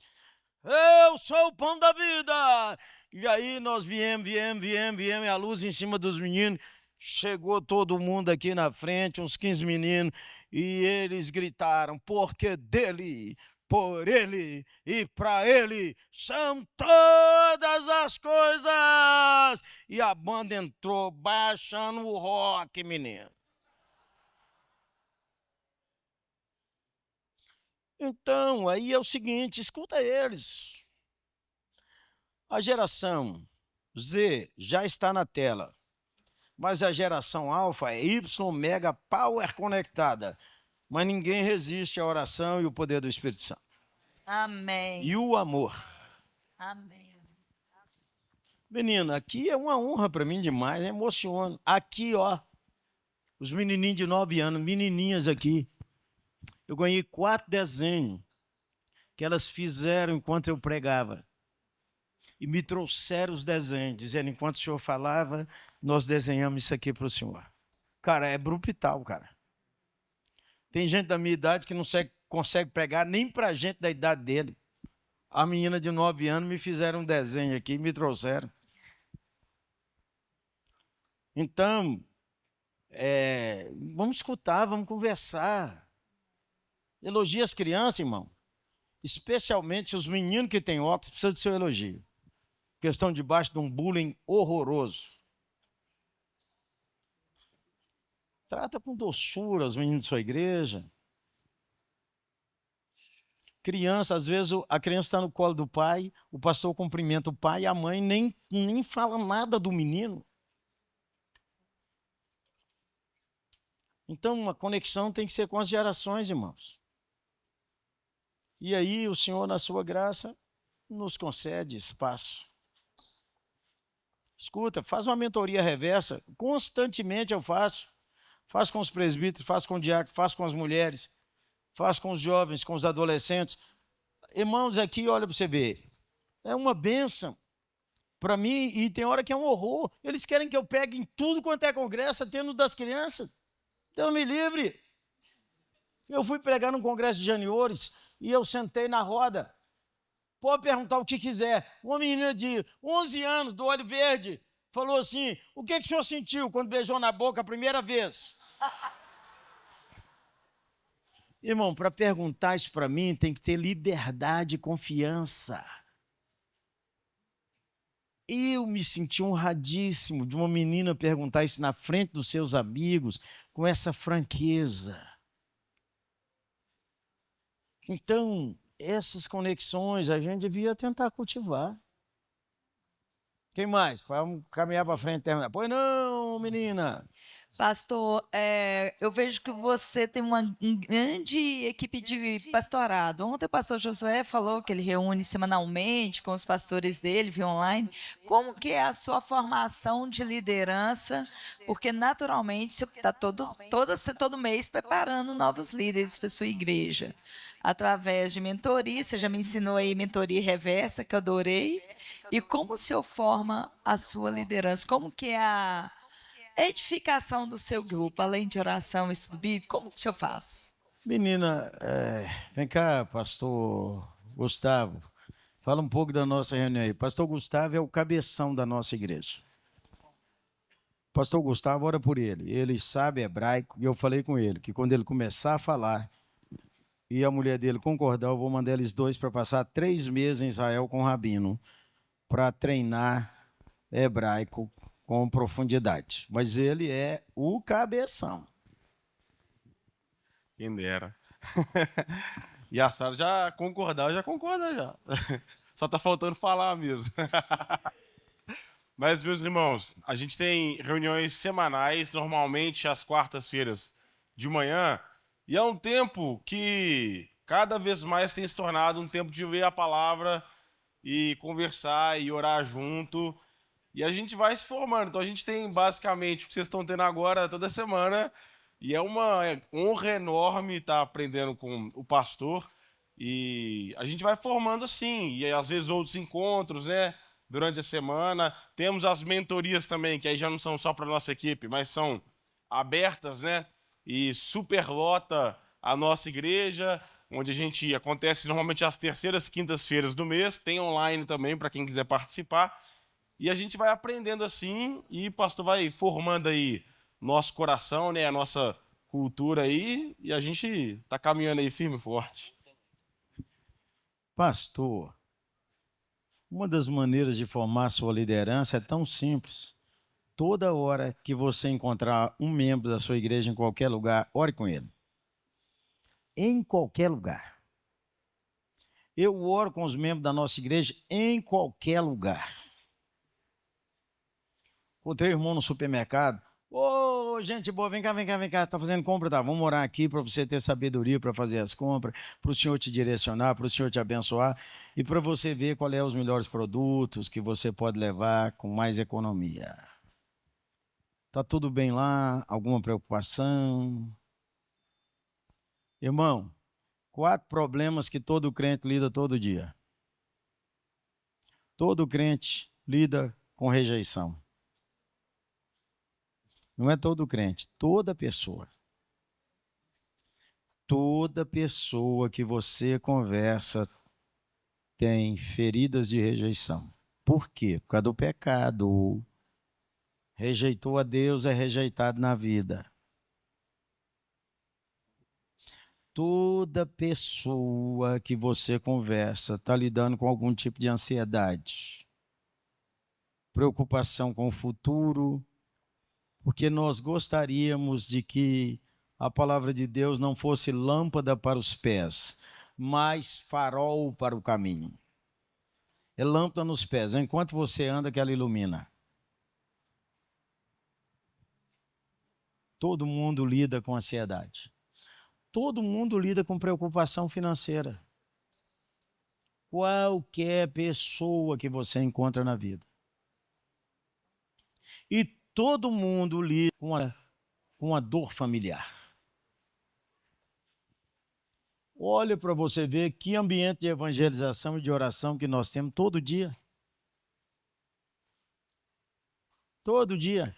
Eu sou o pão da vida. E aí nós viemos, e a luz em cima dos meninos. Chegou todo mundo aqui na frente, uns 15 meninos, e eles gritaram, porque dele, por ele e para ele são todas as coisas. E a banda entrou baixando o rock, menino. Então, aí é o seguinte, escuta eles. A geração Z já está na tela, mas a geração alfa é Y mega power conectada. Mas ninguém resiste à oração e o poder do Espírito Santo. Amém. E o amor. Amém. Menina, aqui é uma honra para mim demais, emociona. Aqui, ó, os menininhos de 9 anos, menininhas aqui. Eu ganhei 4 desenhos que elas fizeram enquanto eu pregava. E me trouxeram os desenhos, dizendo, enquanto o senhor falava, nós desenhamos isso aqui para o senhor. Cara, é brutal, cara. Tem gente da minha idade que não consegue pregar nem para gente da idade dele. A menina de 9 anos me fizeram um desenho aqui e me trouxeram. Então, vamos escutar, vamos conversar. Elogie as crianças, irmão. Especialmente os meninos que têm óculos precisam de seu elogio. Porque estão debaixo de um bullying horroroso. Trata com doçura os meninos de sua igreja. Criança, às vezes a criança está no colo do pai, o pastor cumprimenta o pai e a mãe nem fala nada do menino. Então, uma conexão tem que ser com as gerações, irmãos. E aí, o Senhor, na sua graça, nos concede espaço. Escuta, faz uma mentoria reversa, constantemente eu faço. Faço com os presbíteros, faço com o diácono, faço com as mulheres, faço com os jovens, com os adolescentes. Irmãos, aqui, olha para você ver, é uma bênção para mim e tem hora que é um horror. Eles querem que eu pegue em tudo quanto é congresso, tendo das crianças. Deus me livre. Eu fui pregar num congresso de juniores e eu sentei na roda. Pode perguntar o que quiser. Uma menina de 11 anos, do olho verde, falou assim, o que o senhor sentiu quando beijou na boca a primeira vez? Irmão, para perguntar isso para mim, tem que ter liberdade e confiança. Eu me senti honradíssimo de uma menina perguntar isso na frente dos seus amigos, com essa franqueza. Então, essas conexões a gente devia tentar cultivar. Quem mais? Vamos caminhar para frente e terminar. Pois não, menina. Pastor, eu vejo que você tem uma grande equipe de pastorado. Ontem o pastor Josué falou que ele reúne semanalmente com os pastores dele, via online. Como que é a sua formação de liderança? Porque, naturalmente, você está todo mês preparando novos líderes para a sua igreja. Através de mentoria, você já me ensinou aí mentoria reversa, que eu adorei. E como o senhor forma a sua liderança? Como que é a edificação do seu grupo, além de oração e estudo bíblico, como que o senhor faz? Menina, vem cá, pastor Gustavo, fala um pouco da nossa reunião aí. Pastor Gustavo é o cabeção da nossa igreja. Pastor Gustavo, ora por ele. Ele sabe hebraico e eu falei com ele que quando ele começar a falar e a mulher dele concordar, eu vou mandar eles dois para passar 3 meses em Israel com o rabino para treinar hebraico com profundidade. Mas ele é o cabeção. Quem dera. E a Sara já concordar, já concorda já. Só tá faltando falar mesmo. Mas, meus irmãos, a gente tem reuniões semanais, normalmente às quartas-feiras de manhã, e é um tempo que cada vez mais tem se tornado um tempo de ver a palavra e conversar e orar junto. E a gente vai se formando. Então a gente tem basicamente o que vocês estão tendo agora toda semana. E é uma honra enorme estar aprendendo com o pastor. E a gente vai formando assim. E às vezes outros encontros, né? Durante a semana. Temos as mentorias também, que aí já não são só para a nossa equipe, mas são abertas, né? E superlota a nossa igreja, onde a gente acontece normalmente às terceiras, quintas-feiras do mês. Tem online também para quem quiser participar. E a gente vai aprendendo assim, e o pastor vai formando aí nosso coração, né, a nossa cultura aí, e a gente está caminhando aí firme e forte. Pastor, uma das maneiras de formar sua liderança é tão simples. Toda hora que você encontrar um membro da sua igreja em qualquer lugar, ore com ele. Em qualquer lugar. Eu oro com os membros da nossa igreja em qualquer lugar. Encontrei o irmão no supermercado. Ô, gente boa, vem cá, vem cá, vem cá. Está fazendo compra? Tá, vamos morar aqui para você ter sabedoria para fazer as compras, para o Senhor te direcionar, para o Senhor te abençoar e para você ver qual é os melhores produtos que você pode levar com mais economia. Está tudo bem lá? Alguma preocupação? Irmão, 4 problemas que todo crente lida todo dia. Todo crente lida com rejeição. Não é todo crente, toda pessoa. Toda pessoa que você conversa tem feridas de rejeição. Por quê? Por causa do pecado. Rejeitou a Deus, é rejeitado na vida. Toda pessoa que você conversa está lidando com algum tipo de ansiedade, preocupação com o futuro, porque nós gostaríamos de que a palavra de Deus não fosse lâmpada para os pés, mas farol para o caminho. É lâmpada nos pés, enquanto você anda que ela ilumina. Todo mundo lida com ansiedade. Todo mundo lida com preocupação financeira. Qualquer pessoa que você encontra na vida. E todo mundo lida com a dor familiar. Olha para você ver que ambiente de evangelização e de oração que nós temos todo dia. Todo dia.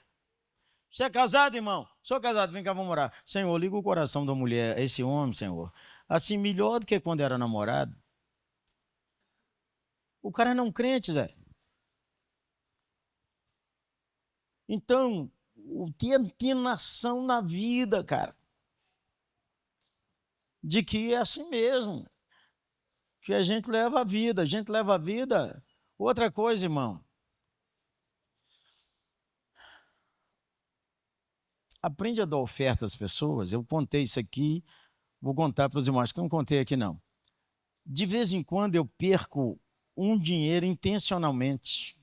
Você é casado, irmão? Sou casado, vem cá, vamos orar. Senhor, liga o coração da mulher, esse homem, Senhor. Assim, melhor do que quando era namorado. O cara é não crente, Zé. Então, ter antinação na vida, cara. De que é assim mesmo. Que a gente leva a vida, Outra coisa, irmão. Aprende a dar oferta às pessoas. Eu contei isso aqui, vou contar para os irmãos, que não contei aqui não. De vez em quando eu perco um dinheiro intencionalmente.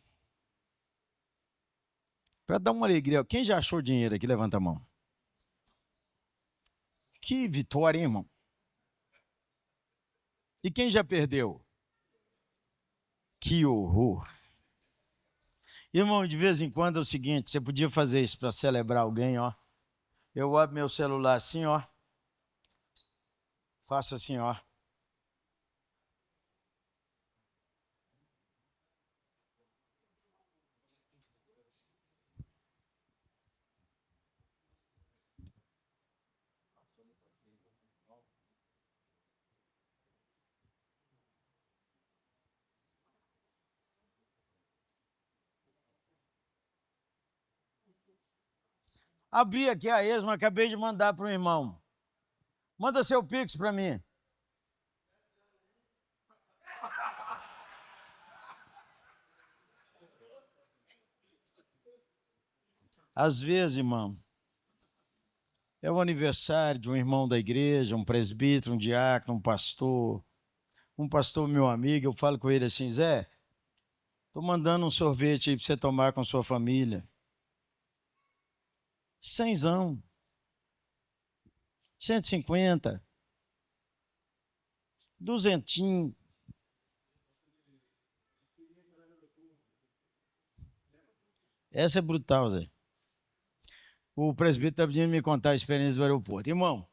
Para dar uma alegria. Quem já achou dinheiro aqui, levanta a mão. Que vitória, hein, irmão? E quem já perdeu? Que horror. Irmão, de vez em quando é o seguinte, você podia fazer isso para celebrar alguém, ó. Eu abro meu celular assim, ó. Faço assim, ó. Abri aqui a esma, acabei de mandar para o irmão. Manda seu Pix para mim. Às vezes, irmão, é o aniversário de um irmão da igreja, um presbítero, um diácono, um pastor meu amigo, eu falo com ele assim, Zé, Estou mandando um sorvete aí para você tomar com sua família. 100zão. 150. 200. Essa é brutal, Zé. O presbítero está pedindo me contar a experiência do aeroporto. Irmão,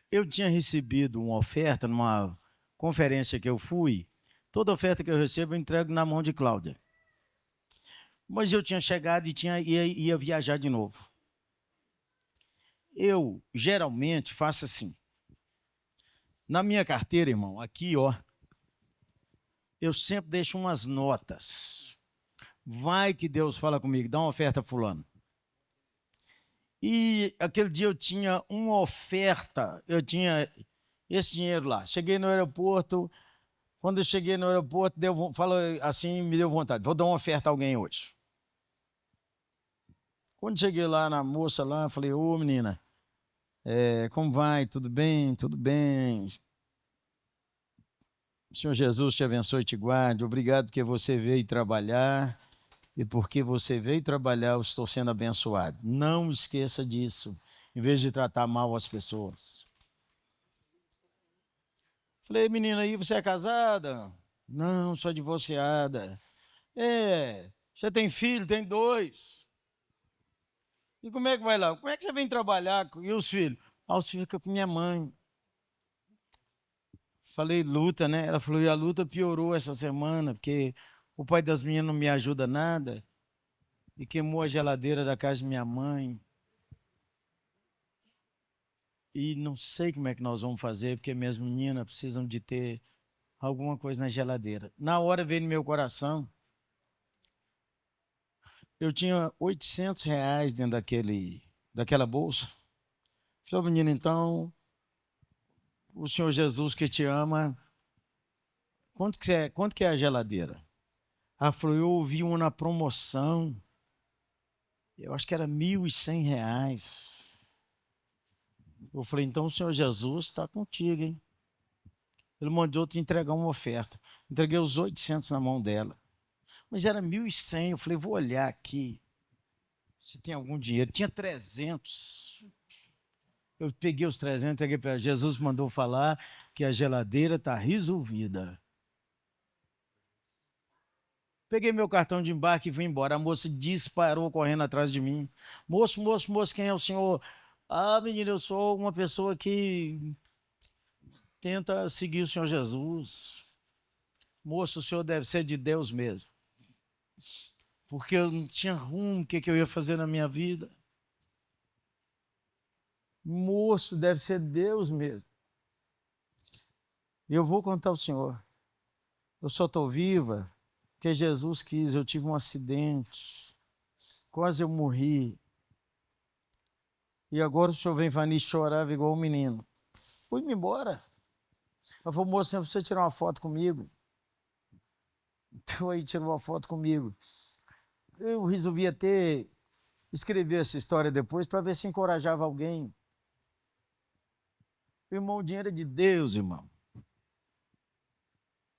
eu tinha recebido uma oferta numa conferência que eu fui. Toda oferta que eu recebo eu entrego na mão de Cláudia. Mas eu tinha chegado e ia viajar de novo. Eu geralmente faço assim. Na minha carteira, irmão, aqui, ó, eu sempre deixo umas notas. Vai que Deus fala comigo, dá uma oferta a fulano. E aquele dia eu tinha uma oferta, eu tinha esse dinheiro lá. Cheguei no aeroporto, quando eu cheguei no aeroporto, me deu vontade, vou dar uma oferta a alguém hoje. Quando cheguei lá na moça lá, falei, ô menina, como vai? Tudo bem? Tudo bem. O Senhor Jesus te abençoe e te guarde. Obrigado porque você veio trabalhar. E porque você veio trabalhar, eu estou sendo abençoado. Não esqueça disso, em vez de tratar mal as pessoas. Falei, menina, aí você é casada? Não, sou divorciada. Você tem filho? Tem 2. E como é que vai lá? Como é que você vem trabalhar? E os filhos? Os filhos ficam com minha mãe. Falei, luta, né? Ela falou, e a luta piorou essa semana, porque o pai das meninas não me ajuda nada e queimou a geladeira da casa de minha mãe. E não sei como é que nós vamos fazer, porque minhas meninas precisam de ter alguma coisa na geladeira. Na hora veio no meu coração, eu tinha R$800 dentro daquela bolsa. Falei, menina, então, o Senhor Jesus que te ama, quanto que é a geladeira? Ela falou, eu ouvi uma na promoção, eu acho que era R$1.100. Eu falei, então o Senhor Jesus está contigo, hein? Ele mandou te entregar uma oferta. Entreguei os 800 na mão dela. Mas era 1.100, eu falei, vou olhar aqui, se tem algum dinheiro. Tinha 300. Eu peguei os 300, entreguei para ela. Jesus mandou falar que a geladeira está resolvida. Peguei meu cartão de embarque e fui embora. A moça disparou correndo atrás de mim. Moço, quem é o senhor? Ah, menina, eu sou uma pessoa que tenta seguir o Senhor Jesus. Moço, o senhor deve ser de Deus mesmo. Porque eu não tinha rumo, o que eu ia fazer na minha vida. Moço, deve ser Deus mesmo. E eu vou contar ao senhor. Eu só estou viva porque Jesus quis, eu tive um acidente, quase eu morri. E agora o senhor vem vanir chorava igual um menino. Fui-me embora. Ela falou, moço, você tirar uma foto comigo? Então aí tirou uma foto comigo. Eu resolvi escrever essa história depois para ver se encorajava alguém. Irmão, o dinheiro é de Deus, irmão.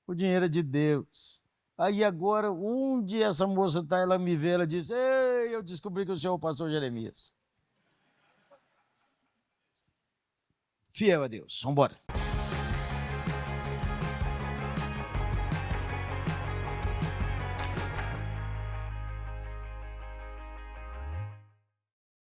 O dinheiro é de Deus. Aí agora, um dia essa moça ela me vê, ela diz, ei, eu descobri que o senhor é o pastor Jeremias. Fiel a Deus. Vamos embora.